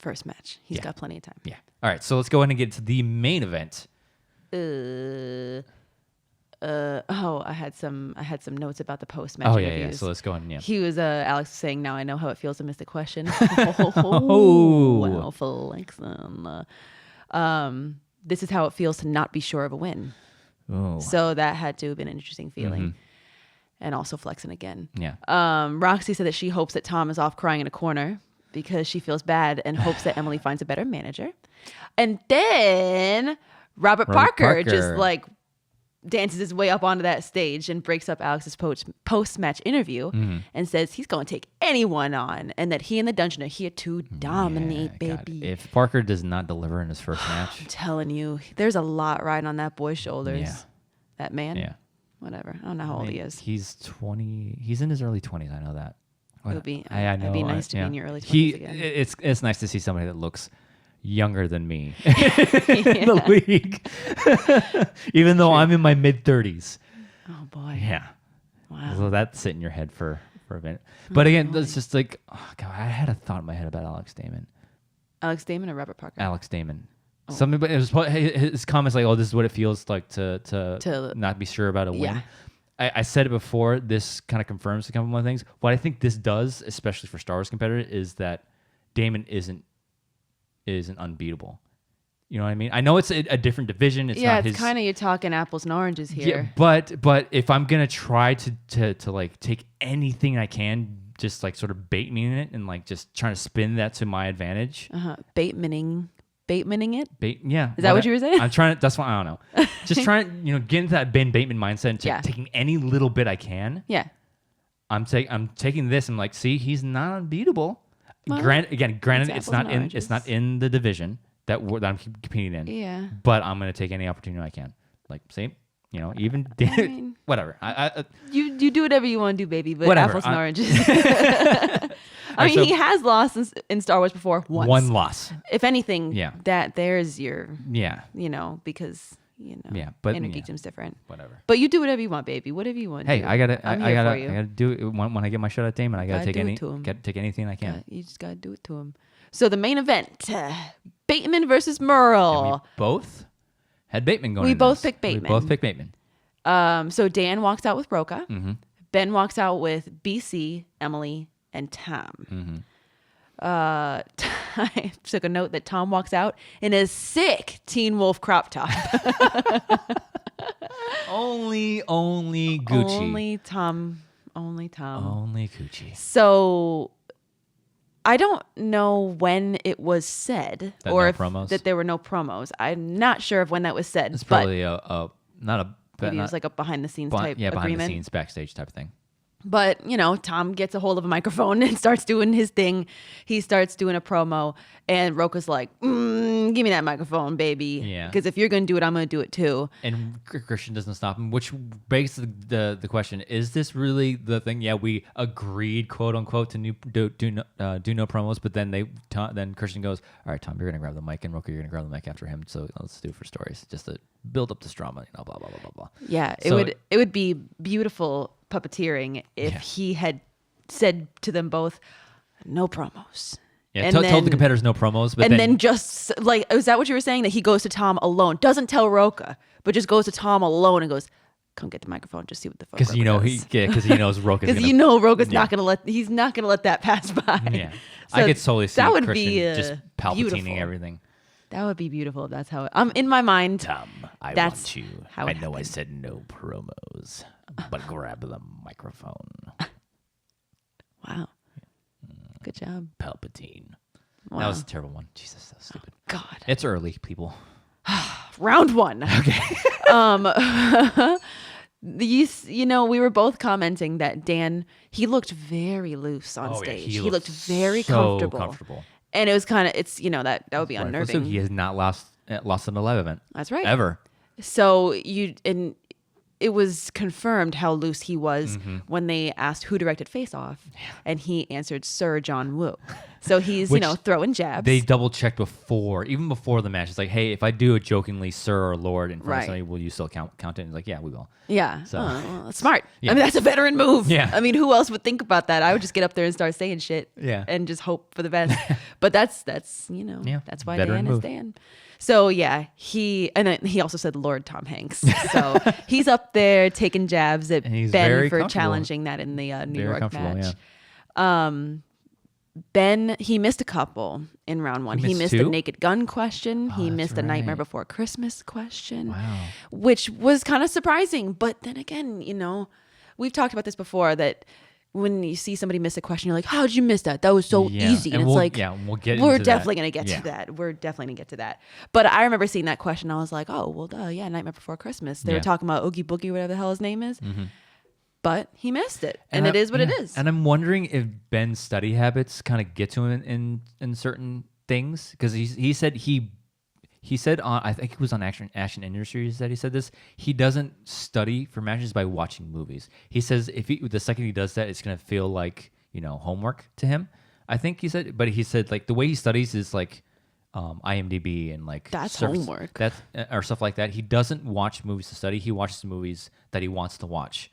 First match. He's got plenty of time. Yeah. All right. So let's go ahead and get to the main event. I had some notes about the post match interviews. Yeah. So let's go ahead and He was Alex saying, now I know how it feels to miss the question. Wow, flexing. This is how it feels to not be sure of a win. Oh. So that had to have been an interesting feeling. Mm-hmm. And also flexing again. Yeah. Roxy said that she hopes that Tom is off crying in a corner because she feels bad and hopes that Emily finds a better manager. And then Robert Parker just like dances his way up onto that stage and breaks up Alex's post-match interview and says he's going to take anyone on and that he and the Dungeon are here to dominate, baby. God. If Parker does not deliver in his first match. I'm telling you, there's a lot riding on that boy's shoulders. Yeah. That man. Yeah. Whatever. I don't know how old he is. He's 20. He's in his early 20s. I know that. It would be, I know, it'd be nice to be in your early 20s again. It's nice to see somebody that looks younger than me in the league. Even though I'm in my mid-30s. Oh, boy. Yeah. Wow. So that's sit in your head for a minute. But again, it's just like, oh, God, I had a thought in my head about Alex Damon. Alex Damon or Robert Parker? Alex Damon. Oh. Something, but it was his comments like, "Oh, this is what it feels like to not be sure about a win." Yeah. I said it before. This kind of confirms a couple more things. What I think this does, especially for Star Wars competitors, is that Damon isn't unbeatable. You know what I mean? I know it's a different division. It's not it's kind of you're talking apples and oranges here. Yeah, but if I'm gonna try to like take anything I can, just like sort of bait me in it and like just trying to spin that to my advantage. Batemaning it? Is that what you were saying? I'm trying to, that's why I don't know. Just trying to, get into that Ben Bateman mindset and taking any little bit I can. Yeah. I'm taking this and like, see, he's not unbeatable. Well, granted, it's not in the division that I'm competing in. Yeah. But I'm going to take any opportunity I can. Like, see, even whatever. You do whatever you want to do, baby, but whatever. Apples and oranges. I mean, he has lost in Star Wars before once. One loss. If anything, that there's your, because, but Inner Geekdom's different. Whatever. But you do whatever you want, baby. Whatever you want. Hey, I gotta do it when I get my shot at Damon. I gotta take anything I can. You just gotta do it to him. So the main event, Bateman versus Merle. And we both had Bateman going. We both picked Bateman. So Dan walks out with Roca. Mm-hmm. Ben walks out with BC, Emily, and Tom. Mm-hmm. I took a note that Tom walks out in a sick Teen Wolf crop top. only Gucci. Only Tom. Only Gucci. So I don't know when it was said that there were no promos. I'm not sure of when that was said. It's probably it was like a behind the scenes type agreement. Behind the scenes backstage type of thing. But, Tom gets a hold of a microphone and starts doing his thing. He starts doing a promo, and Roka's like, give me that microphone, baby. Yeah. Because if you're going to do it, I'm going to do it too. And Christian doesn't stop him, which begs the question, is this really the thing? Yeah, we agreed, quote unquote, to do no promos, but then Christian goes, all right, Tom, you're going to grab the mic, and Roka, you're going to grab the mic after him, so let's do it for stories, just to build up this drama, blah, blah, blah, blah, blah. Yeah, it would be beautiful puppeteering if he had said to them both, no promos. Yeah, told the competitors no promos, but then just like, is that what you were saying? That he goes to Tom alone, doesn't tell Roka, but just goes to Tom alone and goes, come get the microphone, just see what the fuck. Because he knows Roka's because Roka's not gonna let that pass by. Yeah, so I could totally see that would Christian be just palpitating everything. That would be beautiful if that's how it. In my mind, Tom, I want you. I know I said no promos, but grab the microphone. Wow. Good job. Palpatine. Wow. That was a terrible one. Jesus, that was stupid. Oh, God. It's early, people. Round one. Okay. We were both commenting that Dan, he looked very loose on stage. He looked very comfortable. And it was kind of, that would be unnerving. So he has not lost an live event. That's right. Ever. So it was confirmed how loose he was when they asked who directed Face Off, and he answered Sir John Woo. So he's throwing jabs. They double checked even before the match. It's like, hey, if I do it jokingly, Sir or Lord, in front of somebody, will you still count it? And he's like, yeah, we will. Yeah. So well, smart. Yeah. I mean, that's a veteran move. Yeah. I mean, who else would think about that? I would just get up there and start saying shit. Yeah. And just hope for the best. But that's that's why veteran Dan is Dan. So he also said Lord Tom Hanks. So he's up there taking jabs at Ben for challenging that in the New York match. Yeah. Ben, he missed a couple in round one. He missed a Naked Gun question. He missed a Nightmare Before Christmas question. Wow. Which was kind of surprising. But then again, we've talked about this before, that when you see somebody miss a question, you're like, "How'd you miss that? That was so easy." And it's like, we'll get. We're definitely gonna get to that. We're definitely gonna get to that. But I remember seeing that question. I was like, "Oh, well, duh, yeah, Nightmare Before Christmas." They were talking about Oogie Boogie, whatever the hell his name is. But he missed it, and it is what it is. And I'm wondering if Ben's study habits kind of get to him in certain things, because he said he said on, I think it was on Action Industries that he said this. He doesn't study for matches by watching movies. He says the second he does that, it's gonna feel like homework to him. I think he said, but he said like the way he studies is like IMDb and like that's homework. That's or stuff like that. He doesn't watch movies to study. He watches movies that he wants to watch,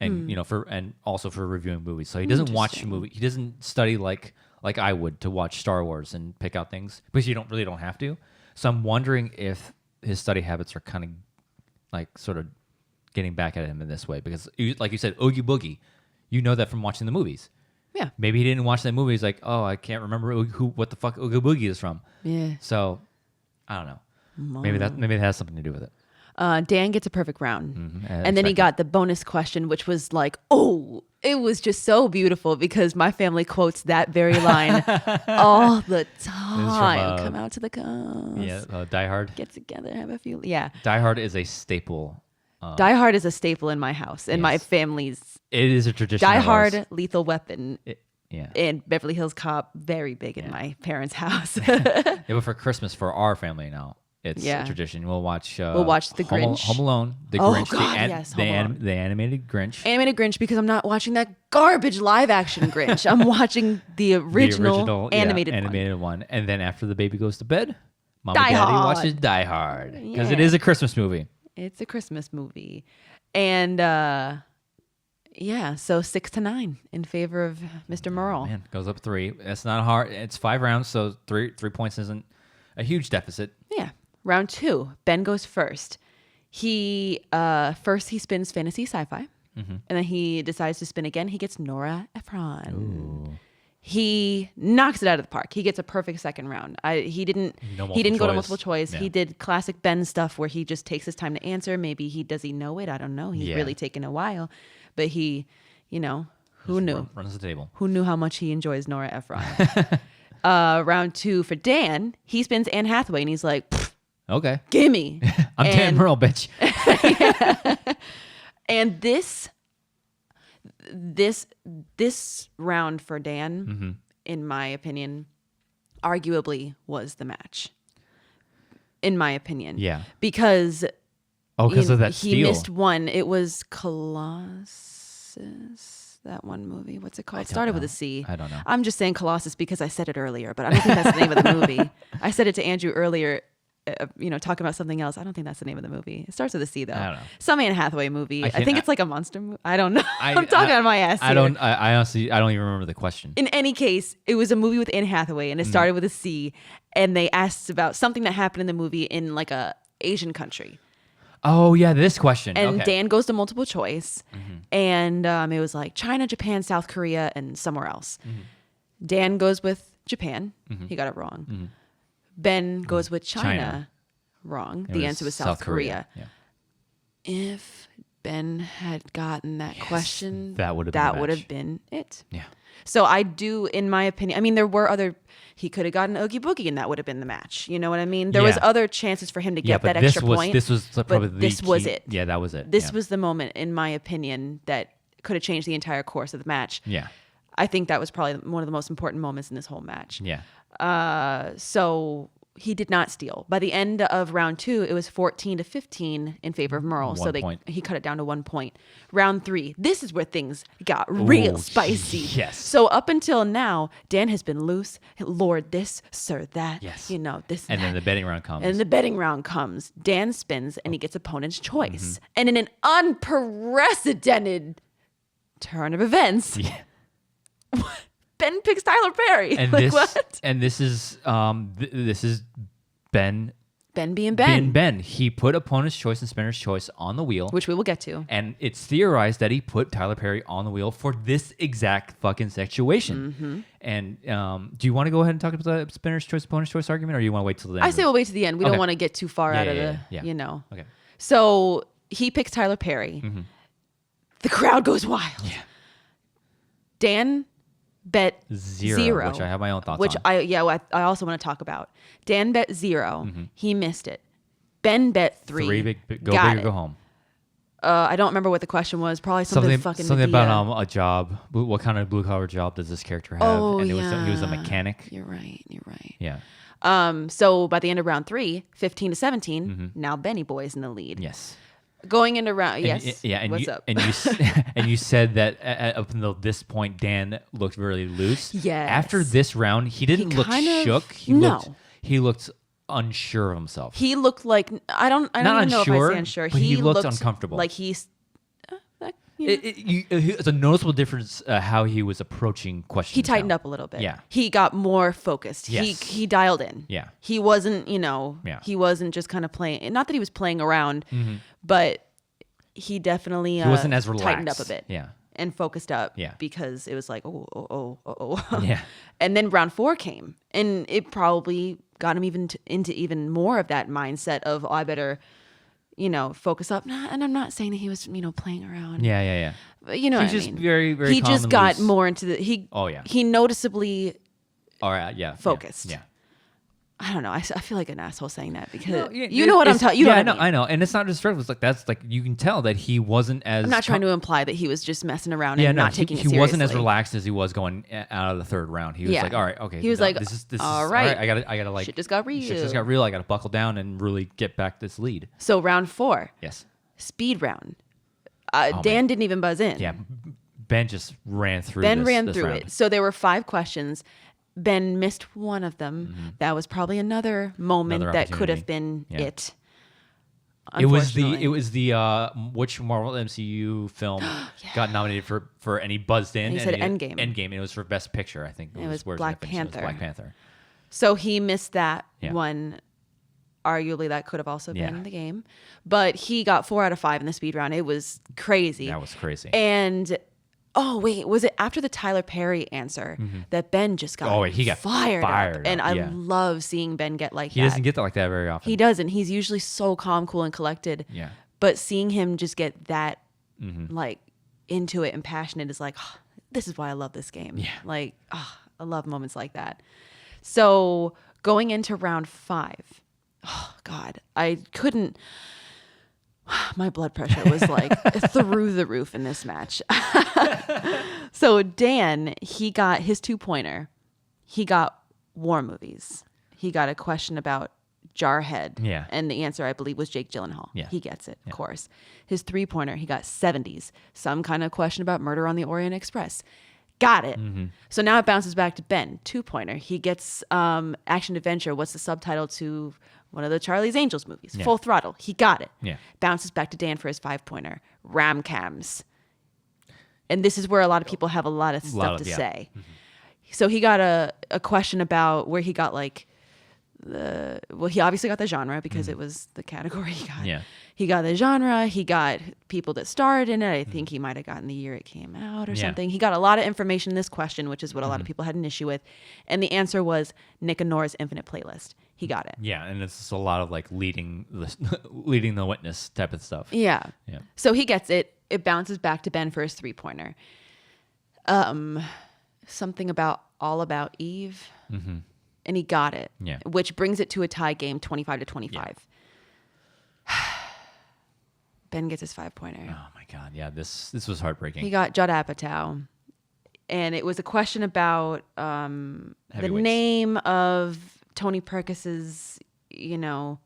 and and also for reviewing movies. So he doesn't watch movie. He doesn't study like I would to watch Star Wars and pick out things, because you don't have to. So I'm wondering if his study habits are kind of like sort of getting back at him in this way, because like you said, Oogie Boogie, you know that from watching the movies. Yeah. Maybe he didn't watch that movie. He's like, oh, I can't remember what the fuck Oogie Boogie is from. Yeah. So I don't know. Maybe that has something to do with it. Dan gets a perfect round. And then he got the bonus question, which was like, oh, it was just so beautiful, because my family quotes that very line all the time. Come out to the cons. Yeah, Die Hard. Get together, have a few. Yeah. Die Hard is a staple. Die Hard is a staple in my house, in my family's. It is a tradition. Die Hard, Lethal Weapon. Yeah. And Beverly Hills Cop, very big in my parents' house. Yeah, but for Christmas, for our family now, it's a tradition. We'll watch The Grinch. Home Alone. The Grinch. God, yes, the animated Grinch. Animated Grinch, because I'm not watching that garbage live action Grinch. I'm watching the original animated one. And then after the baby goes to bed, Mom and Daddy watches Die Hard, because it is a Christmas movie. It's a Christmas movie. And so 6-9 in favor of Mr. Merle. Man, goes up 3. It's not hard. It's 5 rounds, so 3 points isn't a huge deficit. Yeah. Round 2, Ben goes first. He spins fantasy sci-fi, and then he decides to spin again. He gets Nora Ephron. Ooh. He knocks it out of the park. He gets a perfect second round. He didn't go to multiple choice. Yeah. He did classic Ben stuff where he just takes his time to answer. Maybe does he know it? I don't know. He's really taken a while, but he, who knew? Runs the table. Who knew how much he enjoys Nora Ephron? Round 2 for Dan, he spins Anne Hathaway, and he's like, okay, gimme. I'm Dan Merle, bitch. And this round for Dan, in my opinion, arguably was the match. In my opinion. Yeah. Because of that steal. He missed one. It was Colossus. That one movie. What's it called? It started with a C. I don't know. I'm just saying Colossus because I said it earlier, but I don't think that's the name of the movie. I said it to Andrew earlier. Talking about something else. I don't think that's the name of the movie. It starts with a C, though. I don't know. Some Anne Hathaway movie. I think it's like a monster movie. I don't know. I'm talking on my ass here. I honestly, I don't even remember the question. In any case, it was a movie with Anne Hathaway, and it started with a C, and they asked about something that happened in the movie in like a Asian country. Oh, yeah, this question. And Dan goes to multiple choice, and it was like China, Japan, South Korea, and somewhere else. Dan goes with Japan. He got it wrong. Ben goes with China. Wrong. The answer was South Korea. Yeah. If Ben had gotten that question, that would have been it. Yeah. So I do, in my opinion, I mean, there were he could have gotten Oogie Boogie and that would have been the match. You know what I mean? There was other chances for him to get that extra point. This was probably this was it. Yeah, that was it. This was the moment, in my opinion, that could have changed the entire course of the match. Yeah. I think that was probably one of the most important moments in this whole match. Yeah. So he did not steal. By the end of round 2, it was 14-15 in favor of Merle. So he cut it down to 1 point. Round 3, this is where things got real spicy. Yes. So up until now, Dan has been loose. Lord this, sir that. Yes. This and then the betting round comes. Dan spins and he gets opponent's choice. And in an unprecedented turn of events, Ben picks Tyler Perry. And what? And this is Ben. Ben being Ben. Ben. He put opponent's choice and spinner's choice on the wheel, which we will get to. And it's theorized that he put Tyler Perry on the wheel for this exact fucking situation. And do you want to go ahead and talk about the spinner's choice, opponent's choice argument, or do you want to wait till the end? I say we'll wait till the end. We don't want to get too far out of Okay. So he picks Tyler Perry. The crowd goes wild. Yeah. Dan bet zero, which I have my own thoughts which on. I also want to talk about. Dan bet 0. He missed it. Ben bet 3. Go big or go home. I don't remember what the question was. Probably something about a job. What kind of blue collar job does this character have? Oh, and he yeah. was a mechanic. You're right. Yeah. So by the end of round 3, 15 to 17, now Benny Boy's in the lead. Yes. Going into round, yes. And what's up? And you said that up until this point, Dan looked really loose. Yes. After this round, he didn't look shook. He looked unsure of himself. He looked like I don't even know if I say unsure. But he looked uncomfortable. Like he's. It's a noticeable difference how he was approaching questions. He tightened up a little bit. Yeah. He got more focused. Yes. He dialed in. Yeah. He wasn't, he wasn't just kind of playing. Not that he was playing around, but he definitely he wasn't as relaxed. Tightened up a bit. Yeah. And focused up. Yeah. Because it was like, oh. Yeah. And then round 4 came, and it probably got him into even more of that mindset of, I better, focus up. And I'm not saying that he was, playing around. Yeah. But he's what just I mean. very, very. He just got more into the he noticeably. All right. Yeah. Focused. Yeah. I don't know. I feel like an asshole saying that because you you know what I'm talking. I know, and it's not disrespectful. It's like that's like you can tell that he wasn't as. I'm not trying to imply that he was just messing around and not taking it seriously. He wasn't as relaxed as he was going out of the third round. He was like, all right, okay. He was like, this is all right. I gotta like. Shit just got real. I gotta buckle down and really get back this lead. So round 4. Yes. Speed round. Dan didn't even buzz in. Yeah. Ben just ran through. Ben ran through it. So there were 5 questions. Ben missed one of them. That was probably another moment that could have been it. It was the which Marvel MCU film got nominated for any buzzed in. And he said Endgame. Endgame. And it was for Best Picture, I think. It was Black Panther. Black Panther. So he missed that one. Arguably, that could have also been the game. But he got 4 out of 5 in the speed round. It was crazy. That was crazy. And was it after the Tyler Perry answer that Ben just got fired up? And I love seeing Ben get like that. He doesn't get that like that very often. He doesn't. He's usually so calm, cool, and collected. Yeah. But seeing him just get that like into it and passionate is like, this is why I love this game. Yeah. Like, I love moments like that. So going into round 5, oh God, I couldn't. My blood pressure was like through the roof in this match. So Dan, he got his 2-pointer. He got war movies. He got a question about Jarhead. Yeah. And the answer, I believe, was Jake Gyllenhaal. Yeah. He gets it, of course. His 3-pointer, he got 70s. Some kind of question about Murder on the Orient Express. Got it. So now it bounces back to Ben. 2-pointer. He gets action adventure. What's the subtitle to one of the Charlie's Angels movies? Full Throttle. He got it. Yeah. Bounces back to Dan for his 5-pointer. Ramcams. And this is where a lot of people have a lot of stuff to say. So he got a question about where he got like he obviously got the genre because it was the category he got. Yeah. He got the genre. He got people that starred in it. I think he might have gotten the year it came out or something. He got a lot of information in this question, which is what a lot of people had an issue with. And the answer was Nick and Nora's Infinite Playlist. He got it. Yeah, and it's just a lot of like leading the witness type of stuff. Yeah. Yeah. So he gets it. It bounces back to Ben for his 3-pointer. Something about All About Eve. And he got it. Yeah. Which brings it to a tie game, 25 to 25. Yeah. Ben gets his 5-pointer. Oh my God. Yeah, this was heartbreaking. He got Judd Apatow. And it was a question about the name of Tony Perkis's, I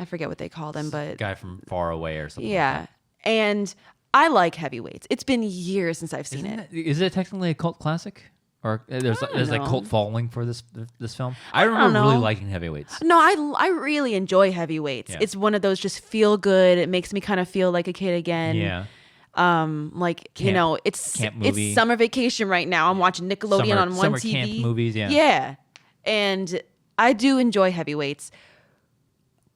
forget what they called him, but guy from Far Away or something. Yeah. Like that. And I like heavyweights. It's been years since I've seen it. Is it technically a cult classic? Or there's a cult following for this film? I remember really liking Heavyweights. No, I really enjoy Heavyweights. Yeah. It's one of those just feel good. It makes me kind of feel like a kid again. Yeah. It's summer vacation right now. I'm watching Nickelodeon on one TV. Camp movies, yeah. Yeah. And I do enjoy Heavyweights,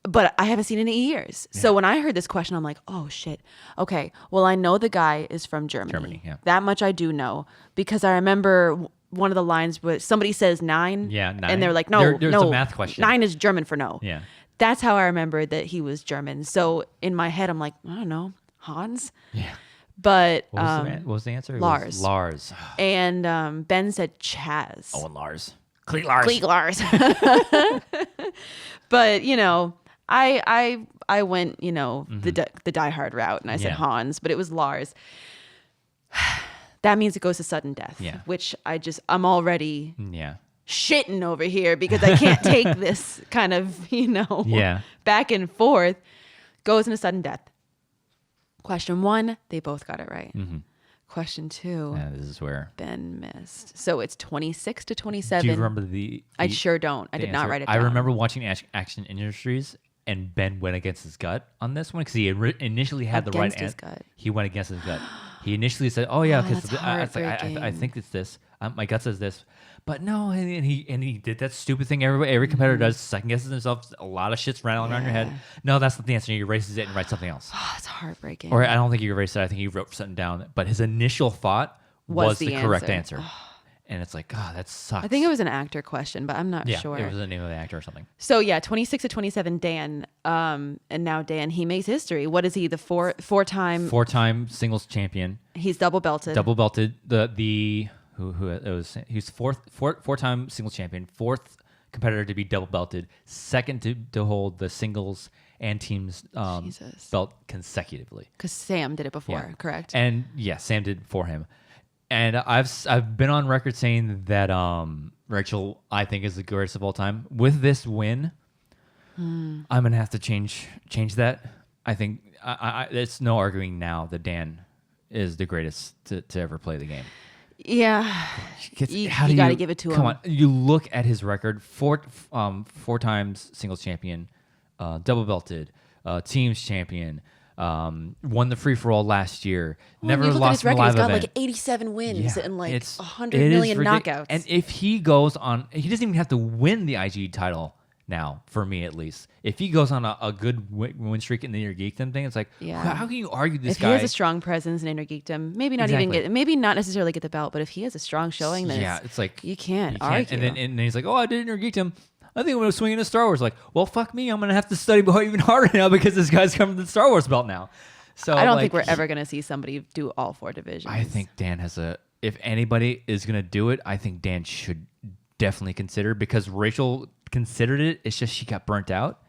but I haven't seen it in years. Yeah. So when I heard this question, I'm like, oh shit. Okay. Well, I know the guy is from Germany. Yeah. That much I do know because I remember one of the lines was somebody says 9. Yeah, 9. And they're like, no, there's a math question. 9 is German for no. Yeah. That's how I remembered that he was German. So in my head, I'm like, I don't know, Hans? Yeah. But what was the answer? Lars. It was Lars. And Ben said Chaz. Oh, and Lars. Cleat Lars. Cleat Lars. But I went the diehard route, and I said Hans, but it was Lars. That means it goes to sudden death. Yeah. Which I'm already shitting over here because I can't take this kind of back and forth. Goes into sudden death. Question 1, they both got it right. Mm-hmm. Question 2, this is where Ben missed. So it's 26 to 27. Do you remember the I sure don't. I did not write it down. I remember watching Action Industries, and Ben went against his gut on this one because he initially had the right answer. He went against his gut. He initially said, "Oh yeah, because I think it's this. My gut says this." But no, and he did that stupid thing every competitor does, second guesses themselves. A lot of shit's rattling around your head. No, that's not the answer. He erases it and writes something else. Oh, it's heartbreaking. Or I don't think he erased it. I think he wrote something down. But his initial thought was the correct answer. And it's like, God, that sucks. I think it was an actor question, but I'm not sure. It was the name of the actor or something. So 26 to 27, Dan. And now Dan, he makes history. What is he? The four-time singles champion. He's double belted. He's four-time singles champion, fourth competitor to be double belted, second to hold the singles and teams belt consecutively. Because Sam did it before, correct? And Sam did before him. And I've been on record saying that Rachel, I think, is the greatest of all time. With this win, I'm gonna have to change that. I think there's no arguing now that Dan is the greatest to ever play the game. Yeah, you got to give it to him. Come on, you look at his record: four times singles champion, double belted, teams champion. Won the free for all last year. Never lost a live event. He's got like 87 wins and like 100 million knockouts. And if he goes on, he doesn't even have to win the IG title now. For me, at least, if he goes on a good win streak in the Inner Geekdom thing, it's like, how can you argue this guy? If he has a strong presence in Inner Geekdom, maybe not necessarily get the belt, but if he has a strong showing, then it's like you can't argue. And then he's like, oh, I did Inner Geekdom. I think I'm going to swing into Star Wars. Like, well, fuck me. I'm going to have to study even harder now because this guy's coming to the Star Wars belt now. So I don't think we're ever going to see somebody do all 4 divisions. I think Dan has if anybody is going to do it, I think Dan should definitely consider, because Rachel considered it. It's just she got burnt out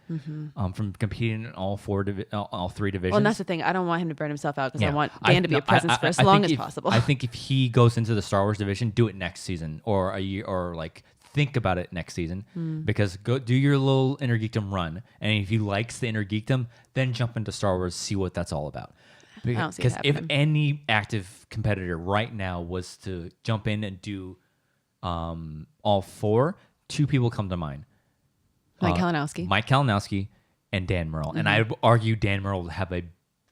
from competing in all 3 divisions. Well, and that's the thing. I don't want him to burn himself out because I want Dan to be a presence for as long as possible. I think if he goes into the Star Wars division, do it next season or a year, or like think about it next season, because go do your little Inner Geekdom run, and if he likes the Inner Geekdom, then jump into Star Wars, see what that's all about. Because if any active competitor right now was to jump in and do all 4, 2 people come to mind: Mike Kalinowski, and Dan Murrell. And I would argue Dan Murrell would have a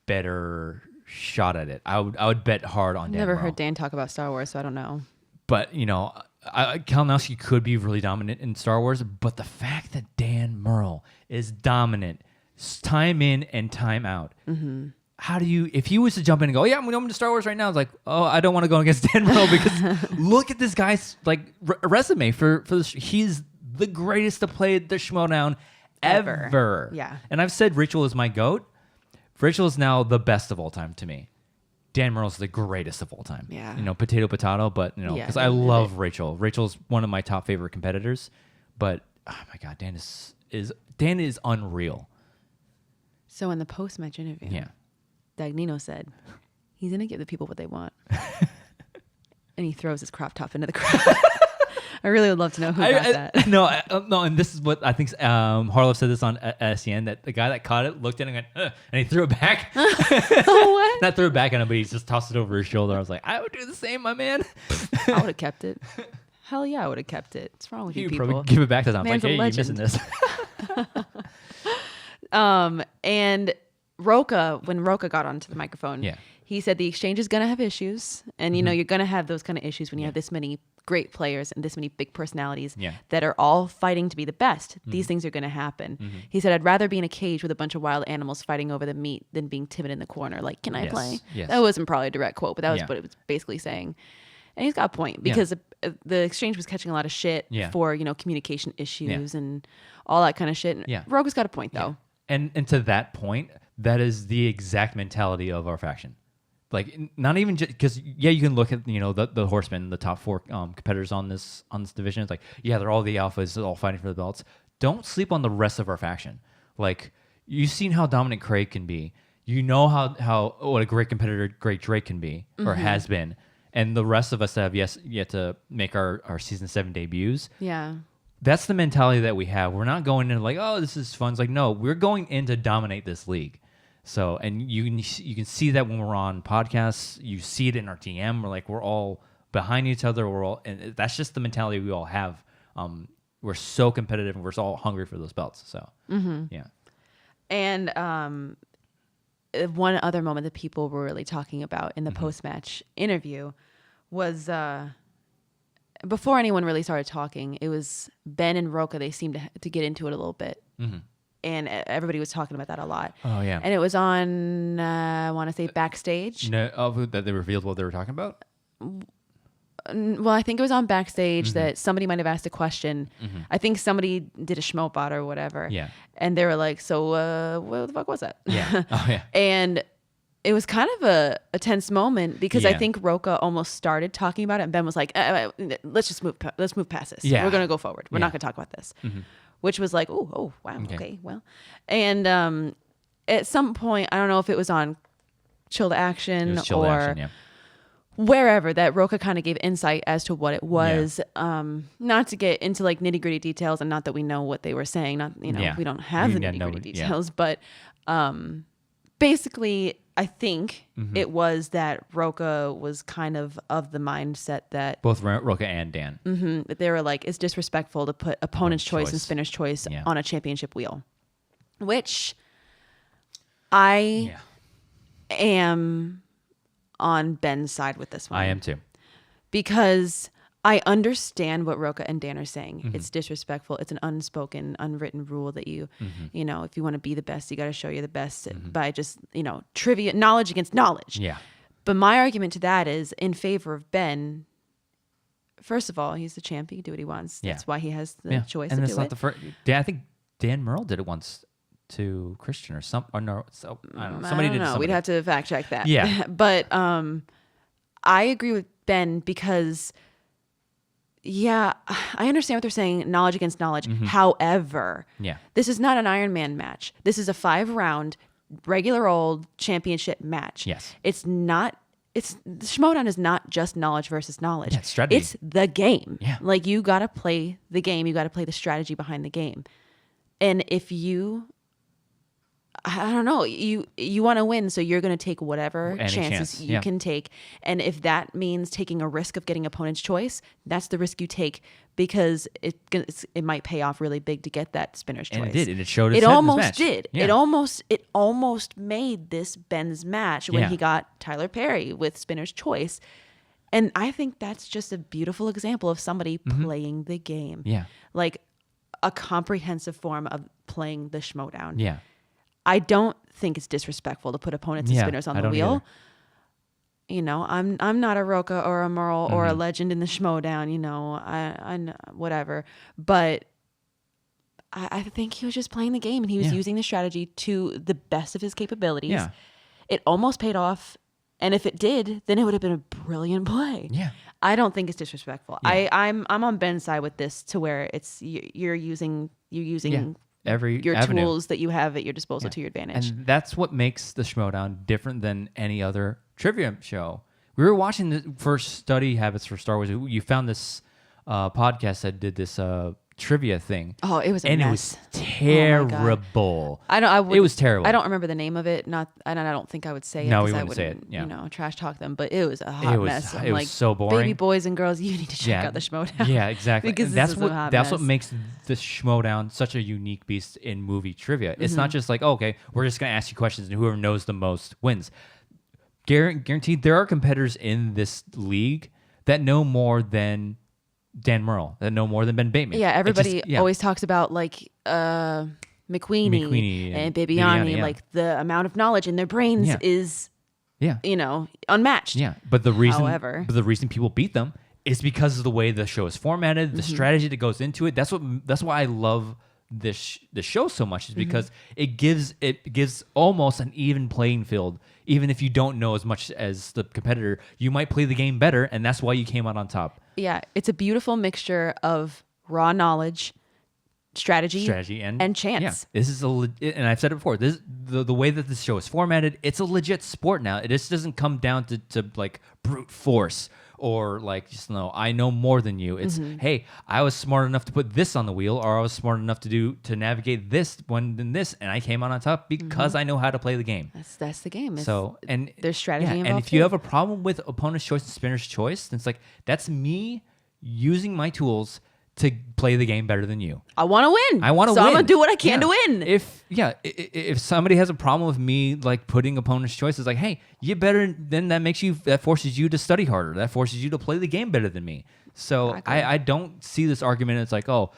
better shot at it. I would bet hard on Dan. Never Murrell. heard Dan talk about Star Wars, so I don't know. But Kalinowski could be really dominant in Star Wars, but the fact that Dan Murrell is dominant time in and time out, how do you, if he was to jump in and go, I'm going to Star Wars right now, it's like, oh, I don't want to go against Dan Murrell because look at this guy's like resume for this. He's the greatest to play the Schmoedown ever. Yeah. And I've said Rachel is my GOAT. Rachel is now the best of all time to me. Dan Murrell's the greatest of all time. Yeah. Potato, but because I love Rachel. Rachel's one of my top favorite competitors, but oh my God, Dan is unreal. So in the post-match interview, Dagnino said he's going to give the people what they want. And he throws his crop top into the crowd. I really would love to know who got that. No, and this is what I think Harlow said this on SEN, that the guy that caught it looked at it and went, and he threw it back. What? Not threw it back on him, but he just tossed it over his shoulder. I was like, I would do the same, my man. I would have kept it. Hell yeah, I would have kept it. What's wrong with you people? Probably give it back to them. Man's like, hey, a legend. you're missing this. And Roca, when Roca got onto the microphone, Yeah. he said the exchange is going to have issues. And, you know, you're going to have those kind of issues when you have this many great players and this many big personalities that are all fighting to be the best. These things are going to happen. He said, I'd rather be in a cage with a bunch of wild animals fighting over the meat than being timid in the corner. Like, can I play? Yes. That wasn't probably a direct quote, but that was what it was basically saying. And he's got a point, because the exchange was catching a lot of shit for, you know, communication issues and all that kind of shit. Roga's got a point, though. And to that point, that is the exact mentality of our faction. like not even just because you can look at the horsemen, the top 4 competitors on this division. It's like they're all the alphas, they're all fighting for the belts. Don't sleep on the rest of our faction. Like you've seen how dominant Craig can be. You know how what a great competitor Great Drake can be or has been, and the rest of us that have yet to make our season 7 debuts. Yeah. That's the mentality that we have. We're not going in like, oh, this is fun. It's like, no, we're going in to dominate this league. So, and you can see that when we're on podcasts. You see it in our TM. We're all behind each other. And that's just the mentality we all have. We're so competitive and we're all hungry for those belts. So, yeah. And one other moment that people were really talking about in the post-match interview was before anyone really started talking. It was Ben and Roka. They seemed to get into it a little bit. And everybody was talking about that a lot. Oh, yeah. And it was on, I want to say, Backstage. No, that they revealed what they were talking about? Well, I think it was on Backstage that somebody might have asked a question. I think somebody did a Schmoebot or whatever. Yeah. And they were like, so what the fuck was that? Yeah. Oh, yeah. And it was kind of a tense moment because I think Roka almost started talking about it. And Ben was like, let's move past this. Yeah. We're going to go forward. We're not going to talk about this. Which was like, oh, wow, okay, well. And at some point, I don't know if it was on Chilled Action wherever, that Roka kind of gave insight as to what it was. Not to get into like nitty gritty details, and not that we know what they were saying. Not we don't have the nitty gritty details, but basically, I think it was that Roka was kind of the mindset that both Roka and Dan that they were like, it's disrespectful to put opponent's choice and spinner's choice on a championship wheel, which I am on Ben's side with this one. I am too, because I understand what Roka and Dan are saying. It's disrespectful. It's an unspoken, unwritten rule that you know, if you want to be the best, you got to show you're the best by just, trivia, knowledge against knowledge. Yeah. But my argument to that is in favor of Ben. First of all, he's the champ. He can do what he wants. Yeah. That's why he has the choice and to that's do not it. The first. I think Dan Merle did it once to Christian or some. Or no, so I don't know. Somebody did. We'd have to fact check that. Yeah. But I agree with Ben because. Yeah, I understand what they're saying, knowledge against knowledge. However, this is not an Iron Man match. This is a 5-round, regular old championship match. Yes. The Schmoedown is not just knowledge versus knowledge. Yeah, it's strategy. It's the game. Yeah. Like, you got to play the game. You got to play the strategy behind the game. And if I don't know, you want to win, so you're going to take whatever chances you can take. And if that means taking a risk of getting opponent's choice, that's the risk you take, because it might pay off really big to get that spinner's choice. And it did, and it showed its It head almost in this match. did. Yeah. It almost made this Ben's match when he got Tyler Perry with spinner's choice. And I think that's just a beautiful example of somebody playing the game. Yeah. Like a comprehensive form of playing the Schmoedown. Yeah. I don't think it's disrespectful to put opponents and spinners on the wheel. I'm not a Roka or a Merle or a legend in the Schmoedown, I whatever. But I think he was just playing the game, and he was using the strategy to the best of his capabilities. Yeah. It almost paid off, and if it did, then it would have been a brilliant play. Yeah. I don't think it's disrespectful. Yeah. I'm on Ben's side with this, to where it's you're using your avenue. Tools that you have at your disposal to your advantage. And that's what makes the Schmoedown different than any other trivia show. We were watching the first Study Habits for Star Wars. You found this podcast that did this trivia thing. Oh, it was a mess. It was terrible. It was terrible. I don't remember the name of it. I don't think I would say it. No, we wouldn't say it. Yeah. Trash talk them. But it was a hot mess. It was so boring. Baby boys and girls, you need to check out the Schmoedown. Yeah, exactly. Because that's what makes the Schmoedown such a unique beast in movie trivia. It's not just like, okay, we're just going to ask you questions, and whoever knows the most wins. Guaranteed, there are competitors in this league that know more than Dan Merle, that know more than Ben Bateman. Yeah, everybody always talks about like McQueenie and Bibiani. Like the amount of knowledge in their brains is unmatched. Yeah, but the reason people beat them is because of the way the show is formatted, the strategy that goes into it. That's why I love the show so much is because it gives almost an even playing field. Even if you don't know as much as the competitor, you might play the game better, and that's why you came out on top. Yeah, it's a beautiful mixture of raw knowledge, strategy and chance. Yeah, this is and I've said it before. This the way that this show is formatted. It's a legit sport now. It just doesn't come down to like brute force or like just I know more than you. It's hey, I was smart enough to put this on the wheel, or I was smart enough to navigate this one than this, and I came out on top because I know how to play the game. That's the game. And there's strategy involved. And if you have a problem with opponent's choice and spinner's choice, then it's like that's me using my tools to play the game better than you. I want to win. So I'm going to do what I can to win. If somebody has a problem with me like putting opponent's choices, like, hey, you better, then that forces you to study harder. That forces you to play the game better than me. So exactly. I don't see this argument. It's like, oh,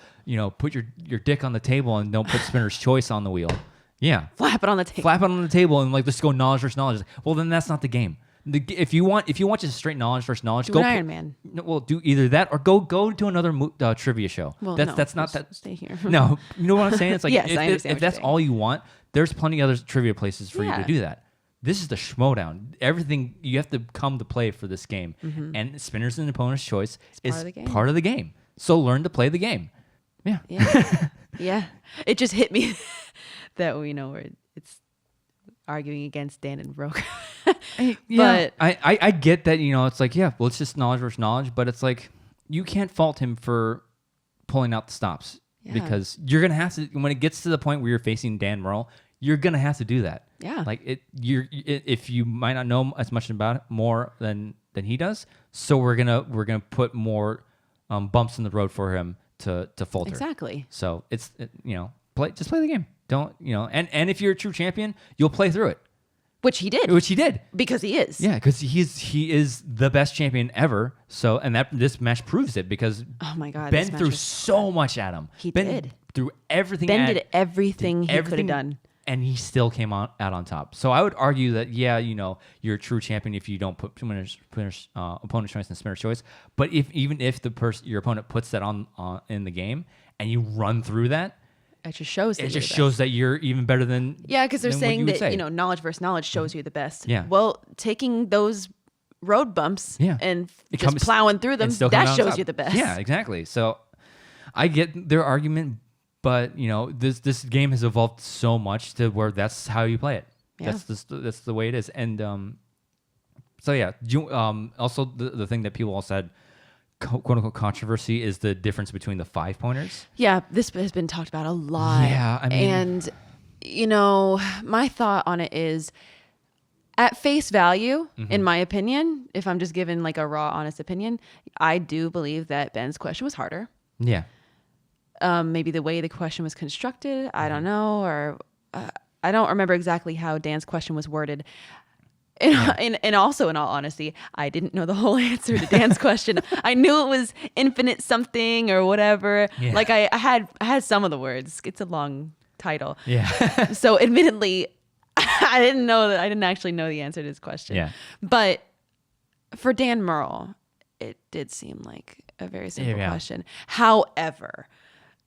put your dick on the table and don't put spinner's choice on the wheel. Yeah. Flap it on the table. Flap it on the table and like let's go knowledge versus knowledge. Well, then that's not the game. If you want just straight knowledge versus knowledge, go Iron Man. Well, do either that or go to another trivia show. Well, that's not that. Stay here. No, you know what I'm saying? It's like yes, I understand if that's all you want, there's plenty of other trivia places for you to do that. This is the Schmoedown. Everything you have to come to play for this game, and spinners and opponent's choice is part of the game. So learn to play the game. Yeah. Yeah. It just hit me that where it's arguing against Dan and Roke. But I get that, it's like, well, it's just knowledge versus knowledge, but it's like you can't fault him for pulling out the stops because you're going to have to, when it gets to the point where you're facing Dan Merle, you're going to have to do that. Yeah. Like if you might not know as much about it more than he does, so we're going to put more bumps in the road for him to falter. Exactly. So just play the game. Don't, and if you're a true champion, you'll play through it. Which he did. Because he is. Yeah, because he is the best champion ever. So, and this match proves it because oh my God, Ben threw so much at him. He did. Threw everything Ben did everything he could have done. And he still came out on top. So I would argue that, you're a true champion if you don't put opponent's choice and spinner's choice. But even if your opponent puts that on in the game and you run through that, it just shows that you're even better than because they're saying that knowledge versus knowledge shows you the best. Yeah. Well, taking those road bumps and just plowing through them, that shows you the best. Yeah, exactly. So I get their argument, but this game has evolved so much to where that's how you play it. Yeah. That's the way it is. And so yeah, also the thing that people all said, quote unquote controversy, is the difference between the 5-pointers. Yeah, this has been talked about a lot. Yeah, I mean, and my thought on it is, at face value, in my opinion, if I'm just giving like a raw, honest opinion, I do believe that Ben's question was harder. Yeah. Maybe the way the question was constructed, I don't know, or I don't remember exactly how Dan's question was worded. And also, in all honesty, I didn't know the whole answer to Dan's question. I knew it was infinite something or whatever. Yeah. Like I had some of the words. It's a long title. Yeah. So admittedly, I didn't actually know the answer to his question. Yeah. But for Dan Merle, it did seem like a very simple question. However,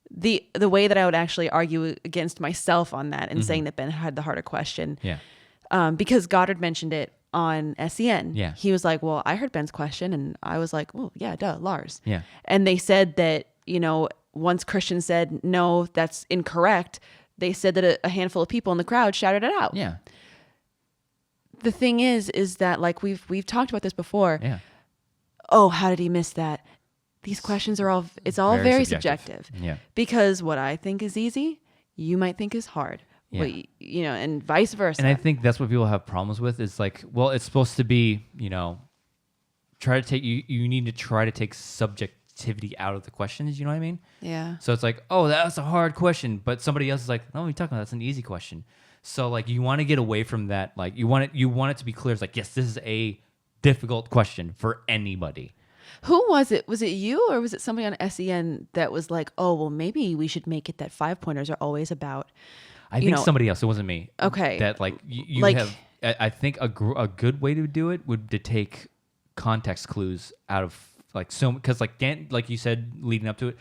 the way that I would actually argue against myself on that and saying that Ben had the harder question. Yeah. Because Goddard mentioned it on SEN. Yeah. He was like, well, I heard Ben's question. And I was like, well, yeah, duh, Lars. Yeah. And they said that, once Christian said, no, that's incorrect, they said that a handful of people in the crowd shouted it out. Yeah. The thing is that like we've talked about this before. Yeah. Oh, how did he miss that? These questions are all very subjective. Yeah. Because what I think is easy, you might think is hard. Yeah. And vice versa. And I think that's what people have problems with is like, well, it's supposed to be, try to take, you need to try to take subjectivity out of the questions. You know what I mean? Yeah. So it's like, oh, that's a hard question. But somebody else is like, no, what are you talking about? That's an easy question. So like, you want to get away from that. Like you want it to be clear. It's like, yes, this is a difficult question for anybody. Who was it? Was it you or was it somebody on SEN that was like, oh, well, maybe we should make it that 5-pointers are always about... I think somebody else. It wasn't me. Okay. That like you like, have. I think a good way to do it would to take context clues out of like so because like Dan, like you said leading up to it,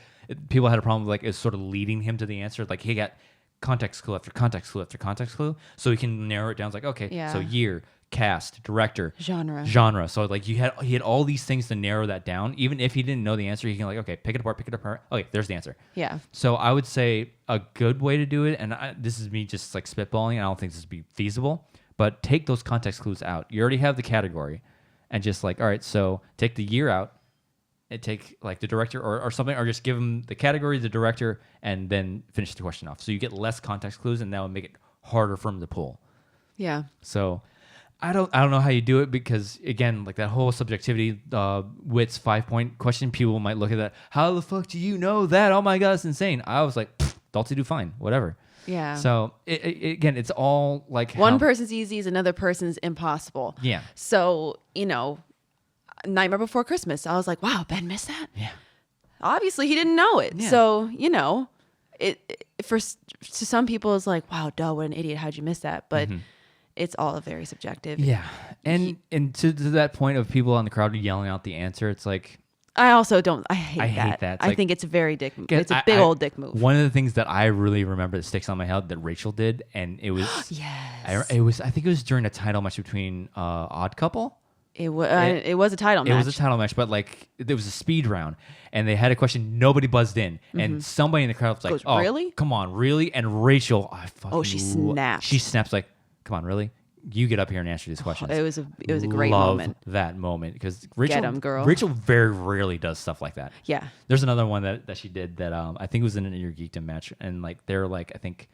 people had a problem with like is sort of leading him to the answer. Like he got context clue after context clue after context clue, so he can narrow it down. It's like, okay, so year, cast, director, genre. So like he had all these things to narrow that down. Even if he didn't know the answer, he can like, okay, pick it apart. Okay, there's the answer. Yeah. So I would say a good way to do it, and this is me just like spitballing. I don't think this would be feasible, but take those context clues out. You already have the category, and just like, all right, so take the year out, and take like the director or something, or just give him the category, the director, and then finish the question off. So you get less context clues, and that would make it harder for him to pull. Yeah. So I don't know how you do it, because again, like that whole subjectivity, wits 5-point question, people might look at that. How the fuck do you know that? Oh my God, it's insane. I was like, Dalty do fine, whatever. Yeah. So again, it's all like one person's easy is another person's impossible. Yeah. So Nightmare Before Christmas, I was like, wow, Ben missed that. Yeah. Obviously, he didn't know it. Yeah. So to some people, it's like, wow, duh, what an idiot. How'd you miss that? But it's all very subjective. Yeah. And to that point of people on the crowd yelling out the answer, it's like, I hate that. I think it's a very dick move. It's a big old dick move. One of the things that I really remember that sticks on my head that Rachel did, and it was yes. I think it was during a title match between Odd Couple. It was a title match. It was a title match, but like there was a speed round, and they had a question. Nobody buzzed in, and somebody in the crowd was like, "Oh, really? Come on, really?" And Rachel, she snapped. She snaps like, "Come on, really? You get up here and answer these questions." It was a great moment. That moment, because Rachel, get 'em, girl. Rachel very rarely does stuff like that. Yeah. There's another one that she did that I think it was in an Your Geekdom match, and like they're like I think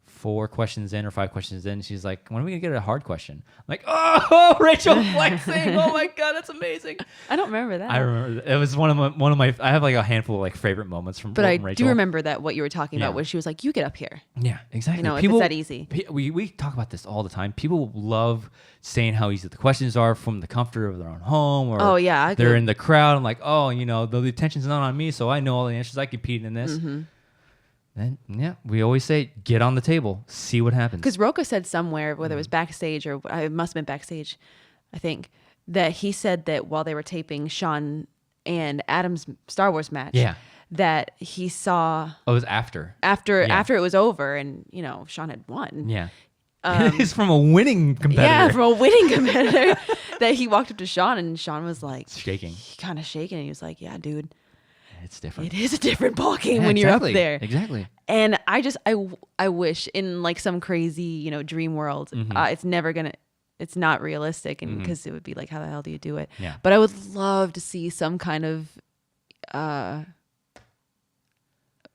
4 questions in or 5 questions in, she's like, when are we gonna get a hard question? I'm like, oh, Rachel flexing. Oh my God, that's amazing. I don't remember that. I remember it was one of my I have like a handful of like favorite moments from Rachel. I do remember that what you were talking about when she was like, you get up here. Yeah, exactly. People, it's that easy. We talk about this all the time. People love saying how easy the questions are from the comfort of their own home, or they're in the crowd. I'm like, oh, the attention's not on me, so I know all the answers. I compete in this. Then we always say, get on the table, see what happens. Because Roka said somewhere, whether it was backstage or it must have been backstage, I think, that he said that while they were taping Sean and Adam's Star Wars match, that he saw. Oh, it was after it was over, and Sean had won. Yeah. He's from a winning competitor. Yeah, from a winning competitor. That he walked up to Sean, and Sean was like shaking, kind of shaking, and he was like, "Yeah, dude. It's different. It is a different ball game when you're up there." Exactly. And I wish in like some crazy, dream world, it's not realistic, and because it would be like, how the hell do you do it? Yeah. But I would love to see some kind of, I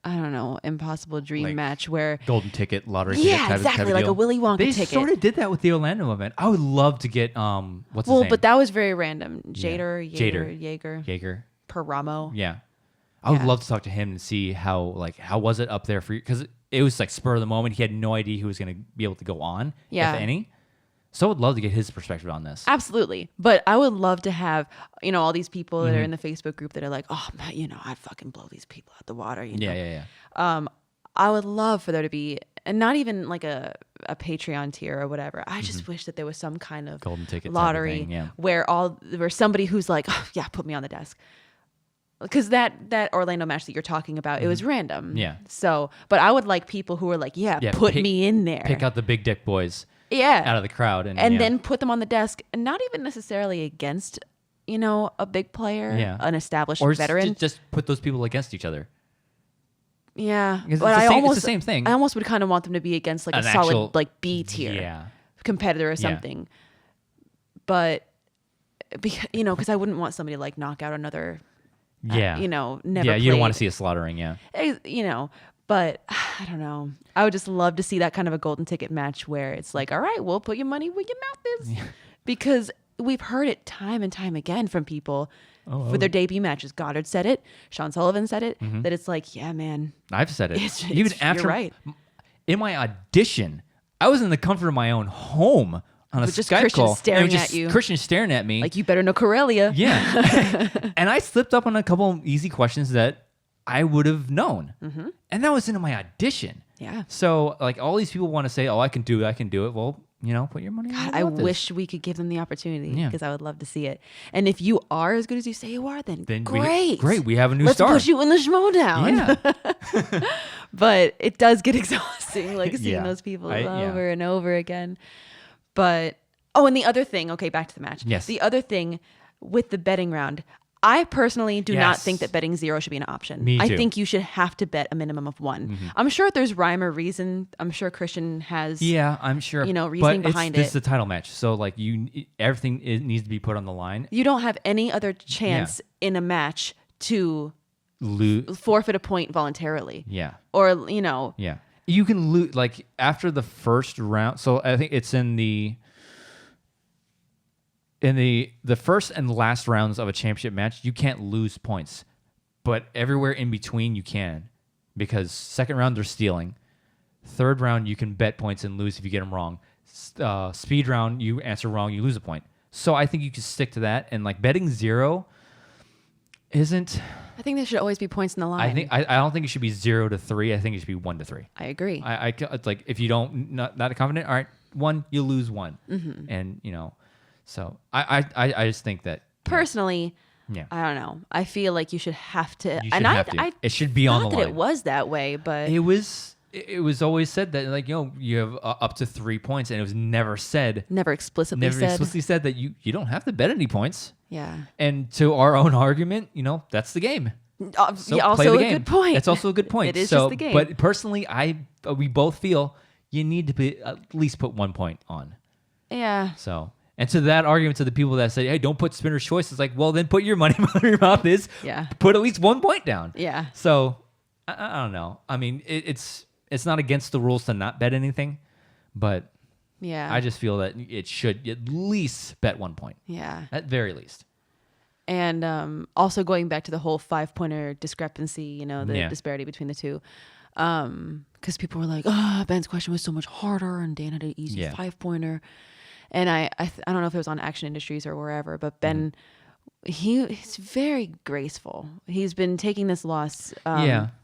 don't know, impossible dream match where golden ticket lottery. Ticket type exactly, like a Willy Wonka ticket. They sort of did that with the Orlando event. I would love to get what's his name? But that was very random. Jaeger. Paramo. Yeah. I would love to talk to him and see how was it up there for you, because it was like spur of the moment. He had no idea who was going to be able to go on, if any. So I would love to get his perspective on this. Absolutely. But I would love to have, all these people that are in the Facebook group that are like, oh, man, I'd fucking blow these people out the water. Yeah. I would love for there to be, and not even like a Patreon tier or whatever. I just wish that there was some kind of golden ticket lottery thing, where somebody who's like, oh, yeah, put me on the desk. Because that Orlando match that you're talking about, it was random. Yeah. So, but I would like people who are like, put me in there. Pick out the big dick boys. Yeah. Out of the crowd. And then put them on the desk, and not even necessarily against, a big player, an established veteran. Or just put those people against each other. Yeah. Because but it's the same thing. I almost would kind of want them to be against like solid like B tier competitor or something. But, because I wouldn't want somebody to like knock out another... never you don't want to see a slaughtering, but I don't know. I would just love to see that kind of a golden ticket match where it's like, all right, we'll put your money where your mouth is. Because we've heard it time and time again from people for their debut matches. Goddard said it. Sean Sullivan said it. That it's like, yeah, man. I've said it. Even after, you're right. In my audition, I was in the comfort of my own home on a just Skype Christian call. Staring at you. Christian staring at me. Like, you better know Corellia. Yeah. And I slipped up on a couple easy questions that I would have known. And that was in my audition. Yeah. So, like, all these people want to say, oh, I can do it. Well, put your money. God, I wish we could give them the opportunity because I would love to see it. And if you are as good as you say you are, then great. Great. We have a new star. Let's put you in the Schmoedown. Yeah. But it does get exhausting, like seeing those people over and over again. But, and the other thing, okay, back to the match. Yes. The other thing with the betting round, I personally do not think that betting 0 should be an option. Me too. I think you should have to bet a minimum of 1. Mm-hmm. I'm sure there's rhyme or reason. I'm sure Christian has. Yeah, I'm sure. Reasoning behind it. This is a title match, so like everything needs to be put on the line. You don't have any other chance in a match to forfeit a point voluntarily. Yeah. Or Yeah, you can lose like after the first round. So I think it's in the first and last rounds of a championship match, you can't lose points. But everywhere in between, you can. Because second round, they're stealing. Third round, you can bet points and lose if you get them wrong. Speed round, you answer wrong, you lose a point. So I think you can stick to that. And like betting 0 isn't... I think there should always be points in the line. I don't think it should be 0 to 3. I think it should be 1 to 3. I agree. It's like if you not confident, all right, 1, you lose 1. Mm-hmm. And, So I just think that personally, I don't know. I feel like you should have to. It should be on the line. Not that it was that way, but it was always said that like you have up to 3 points, and it was never explicitly said that you don't have to bet any points. Yeah. And to our own argument, that's the game. So also a good point. That's also a good point. It is just the game. But personally, we both feel you need to at least put 1 point on. Yeah. So. And to that argument, to the people that say, hey, don't put spinner's choice, it's like, well, then put your money where your mouth is. Yeah. Put at least 1 point down. Yeah. So, I don't know. I mean, it's not against the rules to not bet anything, but I just feel that it should at least bet 1 point. Yeah. At very least. And also going back to the whole 5-pointer discrepancy, the disparity between the two. Because people were like, Ben's question was so much harder and Dan had an easy 5-pointer. And I don't know if it was on Action Industries or wherever, but Ben, he's very graceful. He's been taking this loss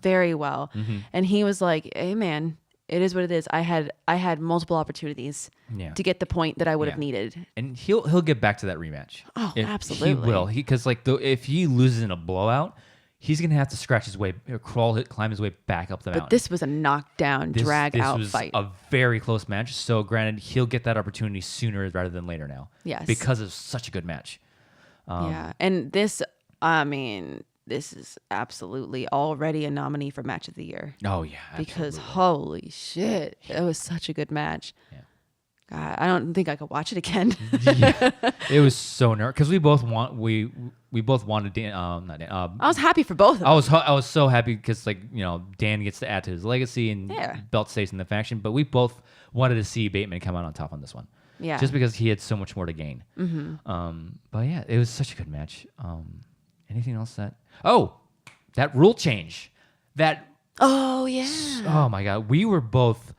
very well. Mm-hmm. And he was like, hey, man, it is what it is. I had multiple opportunities to get the point that I would have needed. And he'll get back to that rematch. Oh, absolutely. He will. Because if he loses in a blowout, he's going to have to scratch his way, climb his way back up the mountain. But this was a knockdown, drag-out fight. This was a very close match. So, granted, he'll get that opportunity sooner rather than later now. Yes. Because it's such a good match. And this is absolutely already a nominee for Match of the Year. Oh, yeah. Absolutely. Because, holy shit, it was such a good match. Yeah. God, I don't think I could watch it again. It was so nervous. Because we both wanted Dan. Not Dan. I was happy for both of them. I was so happy because Dan gets to add to his legacy and belt stays in the faction. But we both wanted to see Bateman come out on top on this one. Yeah. Just because he had so much more to gain. Mm-hmm. But yeah, it was such a good match. Anything else that rule change. Oh yeah. Oh my God, we were both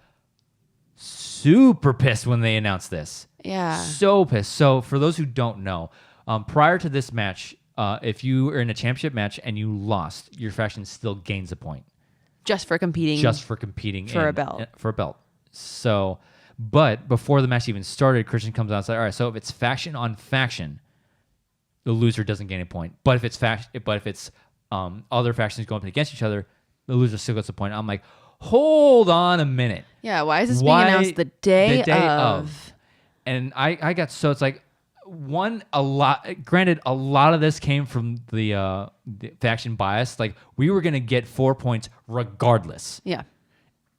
super pissed when they announced this. Yeah. So pissed. So for those who don't know, prior to this match, if you were in a championship match and you lost, your faction still gains a point. Just for competing for a belt. So, but before the match even started, Christian comes out and says, all right, so if it's faction on faction, the loser doesn't gain a point. But if it's other factions going up against each other, the loser still gets a point. I'm like, hold on a minute. Yeah, why is this being announced the day of? And I got so it's like granted, a lot of this came from the faction bias. Like we were gonna get 4 points regardless. Yeah.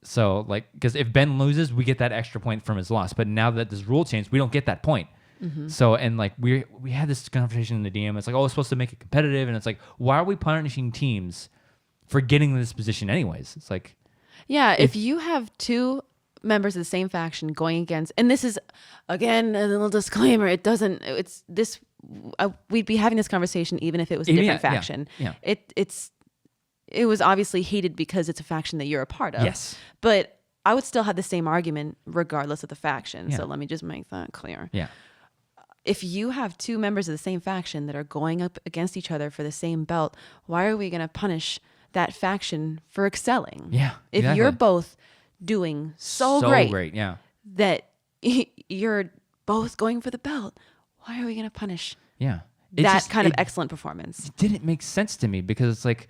So because if Ben loses, we get that extra point from his loss. But now that this rule changed, we don't get that point. Mm-hmm. So we had this conversation in the DM. It's like, it's supposed to make it competitive, and it's like, why are we punishing teams for getting to this position anyways? It's like, yeah, if you have two members of the same faction going against, and this is again a little disclaimer, we'd be having this conversation even if it was a different faction. Yeah. It was obviously hated because it's a faction that you're a part of. Yes. But I would still have the same argument regardless of the faction. Yeah. So let me just make that clear. Yeah. If you have two members of the same faction that are going up against each other for the same belt, why are we going to punish that faction for excelling? Yeah. If you're both doing so great, yeah, that you're both going for the belt. Why are we going to punish that kind of excellent performance? It didn't make sense to me because it's like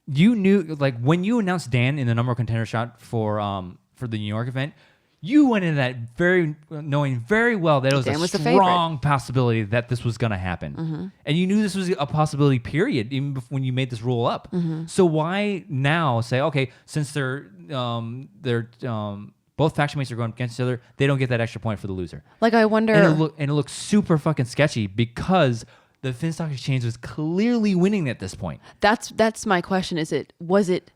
you knew, like when you announced Dan in the number one contender shot for the New York event, you went in that knowing very well that it was a strong possibility that this was going to happen. And you knew this was a possibility, period, even when you made this rule up. So why now say, okay, since they're both faction mates are going against each other, they don't get that extra point for the loser? Like, I wonder... And it looks super fucking sketchy because the Finstock Exchange was clearly winning at this point. That's my question. Was it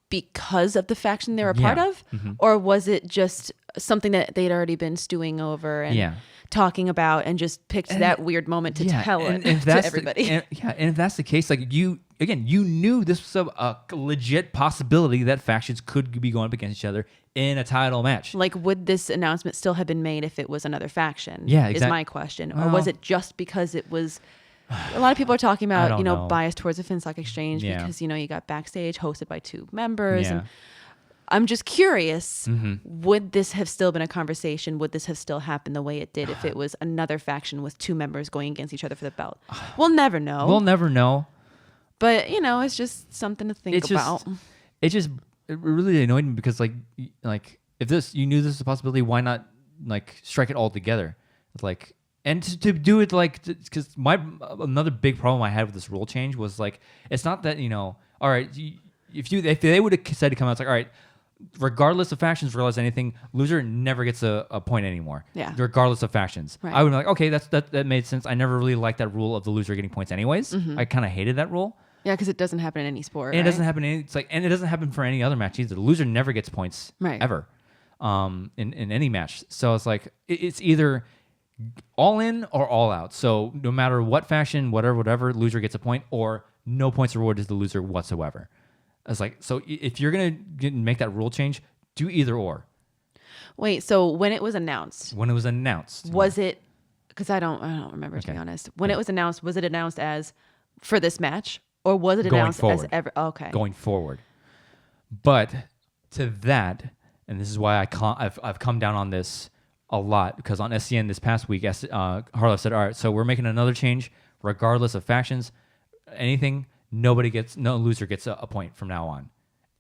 because of the faction they were a part of? Or was it just something that they'd already been stewing over and talking about and just picked that weird moment to tell it to everybody? And if that's the case, like you knew this was a legit possibility that factions could be going up against each other in a title match. Like, would this announcement still have been made if it was another faction? Yeah, exactly. Is my question. Or was it just because it was... A lot of people are talking about, bias towards the Finstock Exchange because, you got backstage hosted by two members. And I'm just curious, would this have still been a conversation? Would this have still happened the way it did if it was another faction with two members going against each other for the belt? We'll never know. But, it's just something to think about. It really annoyed me because, like if you knew this was a possibility, why not, like, strike it all together? Like... And to do it because another big problem I had with this rule change was like, it's not that, all right, if they would have said to come out, it's like, all right, regardless of factions, regardless of anything, loser never gets a point anymore. Yeah. Regardless of factions. Right. I would be like, okay, that made sense. I never really liked that rule of the loser getting points anyways. I kind of hated that rule. Yeah, because it doesn't happen in any sport. And it doesn't happen and it doesn't happen for any other match either. The loser never gets points ever in any match. So it's like, it's either all in or all out. So no matter what faction, whatever, loser gets a point, or no points rewarded to the loser whatsoever. It's like, so if you're gonna make that rule change, do either or. Wait, so when it was announced, was it? Because I don't remember, to be honest. When it was announced, was it announced as for this match, or was it announced as ever? Okay, going forward. But to that, and this is why I've come down on this a lot, because on SCN this past week, Harlow said, all right, so we're making another change regardless of factions, anything, no loser gets a point from now on.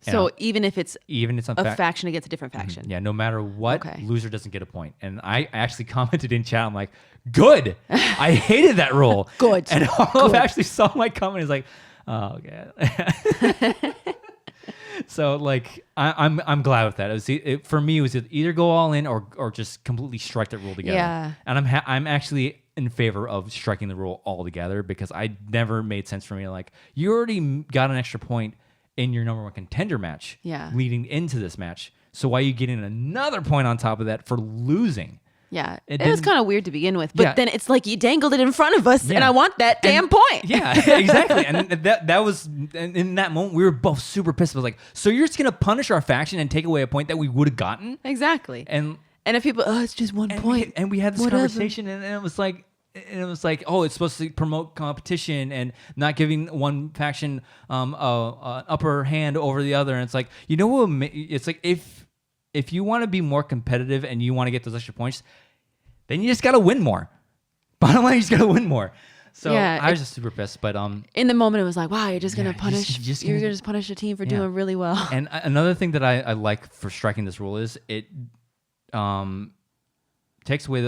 So even if it's a faction against a different faction. Yeah, no matter what, loser doesn't get a point. And I actually commented in chat, I'm like, good. I hated that rule. Good. And Harlow actually saw my comment. He's like, oh, okay. So like I'm glad with that. For me, it was either go all in or just completely strike that rule together. Yeah. And I'm actually in favor of striking the rule all together, because I never made sense for me. Like, you already got an extra point in your number one contender match leading into this match. So why are you getting another point on top of that for losing? Yeah, it was kind of weird to begin with, but then it's like you dangled it in front of us, and I want that damn point. Yeah, exactly. And that was, in that moment, we were both super pissed. I was like, so you're just gonna punish our faction and take away a point that we would have gotten? Exactly. And if people, it's just one point, and we had this conversation, and it was like, oh, it's supposed to promote competition and not giving one faction an upper hand over the other. And it's like, what? It's like, if you want to be more competitive and you want to get those extra points, then you just got to win more. Bottom line, you just got to win more. So I was just super pissed. But in the moment, it was like, wow, you're just gonna punish. You're gonna just punish the team for doing really well. And another thing that I like for striking this rule is it takes away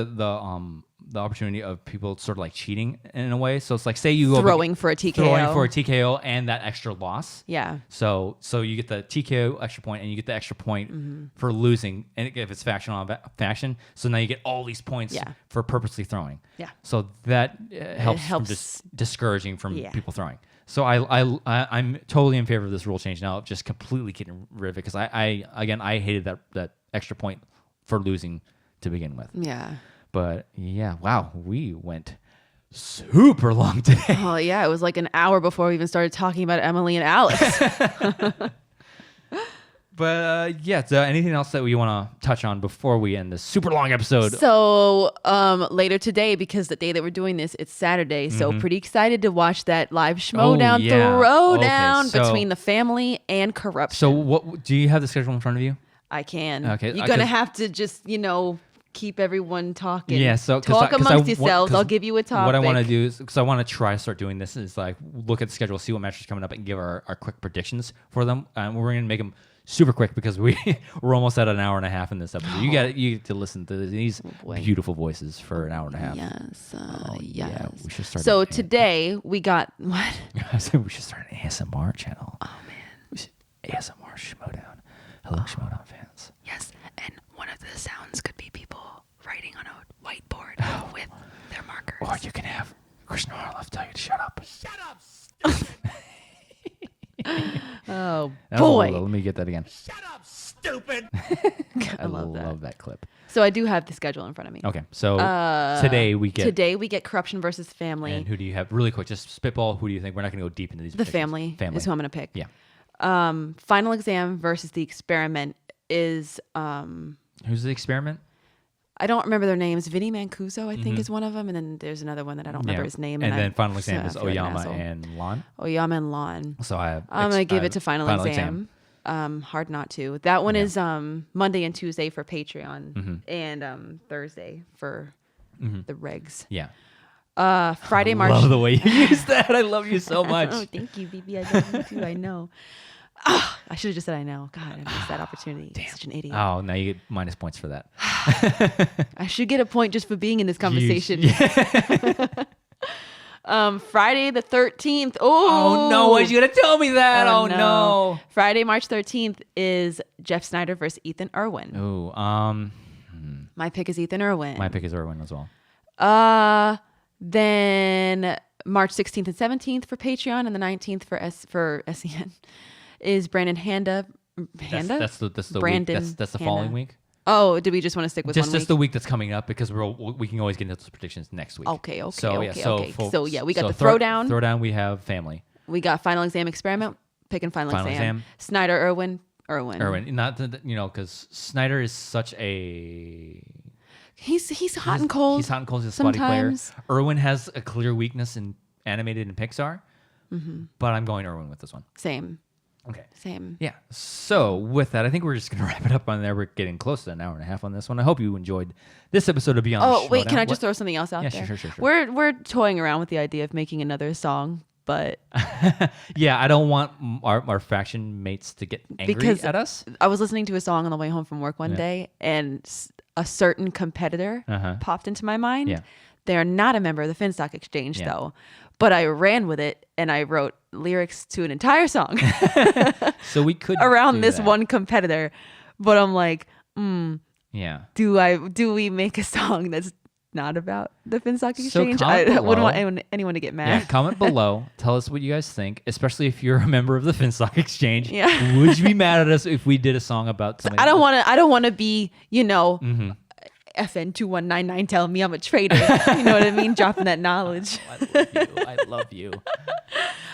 the opportunity of people sort of like cheating in a way. So it's like, say you throwing for a TKO and that extra loss. Yeah. So you get the TKO extra point and you get the extra point for losing, and if it's faction on faction, so now you get all these points for purposely throwing. Yeah. So that helps from just discouraging from people throwing. So I'm totally in favor of this rule change now, just completely getting rid of it, because I hated that extra point for losing to begin with. Yeah. But yeah, wow, we went super long today. Oh yeah, it was like an hour before we even started talking about Emily and Alex. But so anything else that we want to touch on before we end this super long episode? So later today, because the day that we're doing this, it's Saturday, so pretty excited to watch that live Schmoedown throwdown between the family and corruption. So what do you have the schedule in front of you? I can. Okay. You're gonna have to just keep everyone talking. Yeah, so talk amongst yourselves. I'll give you a topic. What I want to do is, because I want to try to start doing this, is like look at the schedule, see what matches are coming up, and give our quick predictions for them. And we're going to make them super quick because we're almost at an hour and a half in this episode. You get to listen to these beautiful voices for an hour and a half. Yes, yes. Yeah, we should start. So today we got what? I said we should start an ASMR channel. Oh man, we should ASMR Schmoedown. Hello, Schmoedown fans. Yes, and one of the sounds could be people writing on a whiteboard with their markers. Or you can have Christian Harloff tell you to shut up. Shut up, stupid. Oh boy! Let me get that again. Shut up, stupid. I love that clip. So I do have the schedule in front of me. Okay, so today we get Corruption versus Family. And who do you have? Really quick, just spitball. Who do you think? We're not going to go deep into these. The Family is who I'm going to pick. Yeah. Final Exam versus The Experiment is Who's The Experiment? I don't remember their names. Vinny Mancuso, I think, is one of them, and then there's another one that I don't remember his name. And then Final Exam is Oyama and Lon. Oyama and Lon. So I'm gonna give it to Final Exam. Hard not to. That one is Monday and Tuesday for Patreon, and Thursday for the regs. Yeah. Friday, March. I love the way you use that. I love you so much. Oh, thank you, BB. I love you too. I know. Oh, I should have just said I know. God, I missed that opportunity. Damn. Such an idiot. Oh, now you get minus points for that. I should get a point just for being in this conversation. Friday the 13th. Oh no, why you gonna tell me that? Oh no. Friday, March 13th is Jeff Snyder versus Ethan Irwin. Oh, my pick is Ethan Irwin. My pick is Irwin as well. Then March 16th and 17th for Patreon, and the 19th for SEN is Brandon Handa. That's the Brandon week. That's the following week. Oh, do we just want to stick with just 1 week? Just the week that's coming up, because we can always get into those predictions next week. Okay. Okay. So we got the Throwdown. Throwdown, we have Family. We got Final Exam Experiment. Picking Final Exam. Snyder, Irwin. Not because Snyder is such a. He's hot and cold. He's hot and cold. He's a spotty player. Irwin has a clear weakness in animated and Pixar, but I'm going Irwin with this one. Same. Okay. Same. Yeah. So with that, I think we're just going to wrap it up on there. We're getting close to an hour and a half on this one. I hope you enjoyed this episode of Beyond. Oh, wait, can I just throw something else out there? Sure. We're toying around with the idea of making another song, but yeah, I don't want our faction mates to get angry at us. I was listening to a song on the way home from work one day, and a certain competitor popped into my mind. Yeah. They are not a member of the Finstock Exchange, though. But I ran with it, and I wrote lyrics to an entire song. So we could around this one competitor. But I'm like, yeah. Do we make a song that's not about the Finstock Exchange? So I wouldn't want anyone to get mad. Yeah, comment below. Tell us what you guys think, especially if you're a member of the Finstock Exchange. Yeah. Would you be mad at us if we did a song about something? I don't want to be, FN 2199 telling me I'm a traitor. You know what I mean? Dropping that knowledge. I love you.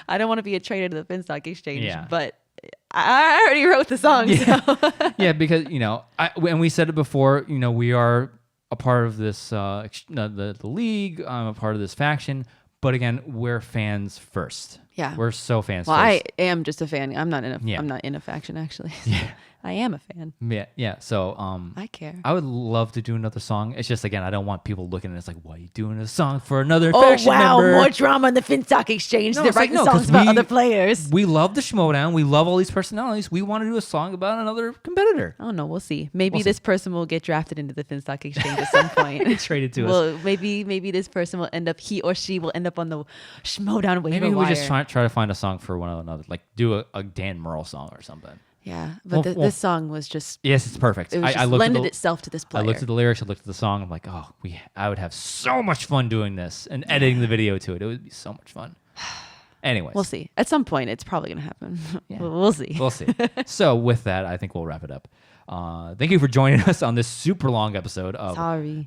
I don't want to be a traitor to the Finstock Exchange, but I already wrote the song. Yeah, so. Yeah, because and we said it before. We are a part of this the league. I'm a part of this faction. But again, we're fans first. Yeah, we're so fans. Well, first. I am just a fan. I'm not in a faction actually. Yeah. I am a fan. Yeah. So I care. I would love to do another song. It's just, again, I don't want people looking at us like, why are you doing a song for another faction member? More drama in the Finstock Exchange. They're writing songs about other players. We love the Schmoedown. We love all these personalities. We want to do a song about another competitor. Oh no, we'll see. Maybe this person will get drafted into the Finstock Exchange at some point. Traded to us. Well, maybe this person will end up. He or she will end up on the Schmoedown waiver wire. Maybe we just try to find a song for one another, like do a Dan Merle song or something. Yeah, but this song was just... Yes, it's perfect. It was lended itself to this player. I looked at the lyrics, I looked at the song, I'm like, I would have so much fun doing this and editing the video to it. It would be so much fun. Anyways. We'll see. At some point, it's probably going to happen. Yeah. We'll see. We'll see. So with that, I think we'll wrap it up. Thank you for joining us on this super long episode of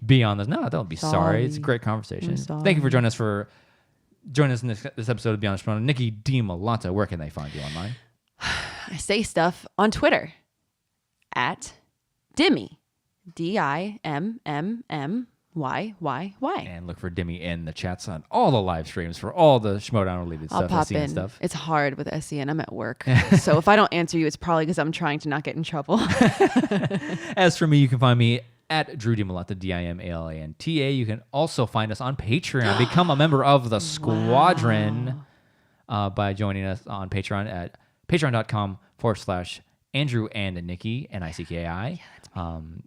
Beyond This. No, don't be sorry. It's a great conversation. Thank you for joining us in this episode of Beyond This. Nicki Dimalanta, where can they find you online? I say stuff on Twitter at Dimmy, DIMMMYYY. And look for Dimmy in the chats on all the live streams for all the Schmoedown related stuff. I'll pop in. Stuff. It's hard with SEN. I'm at work. So if I don't answer you, it's probably because I'm trying to not get in trouble. As for me, you can find me at Drew Dimalanta, Dimalanta. You can also find us on Patreon. Become a member of the Squadron by joining us on Patreon at patreon.com/Andrew and Nicki, Nicki.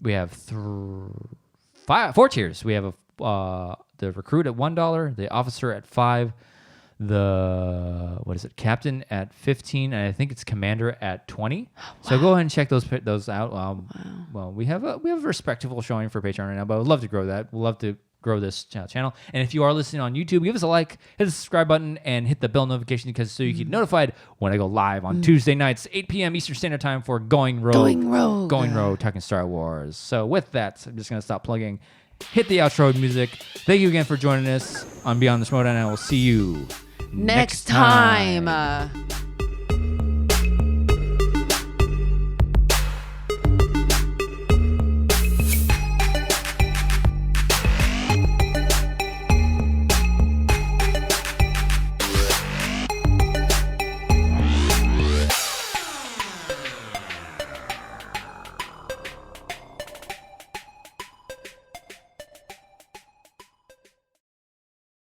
We have 4 tiers. We have the recruit at $1, the officer at $5, the captain at $15, and I think it's commander at $20. So go ahead and check those out. Well, we have a respectable showing for Patreon right now, but I'd love to grow that. We'd love to grow this channel. And if you are listening on YouTube, give us a like, hit the subscribe button, and hit the bell notification so you get notified when I go live on Tuesday nights, 8 p.m. Eastern Standard Time for Going Rogue, talking Star Wars. So with that, I'm just gonna stop plugging. Hit the outro music. Thank you again for joining us on Beyond the Schmoedown, and I will see you next time.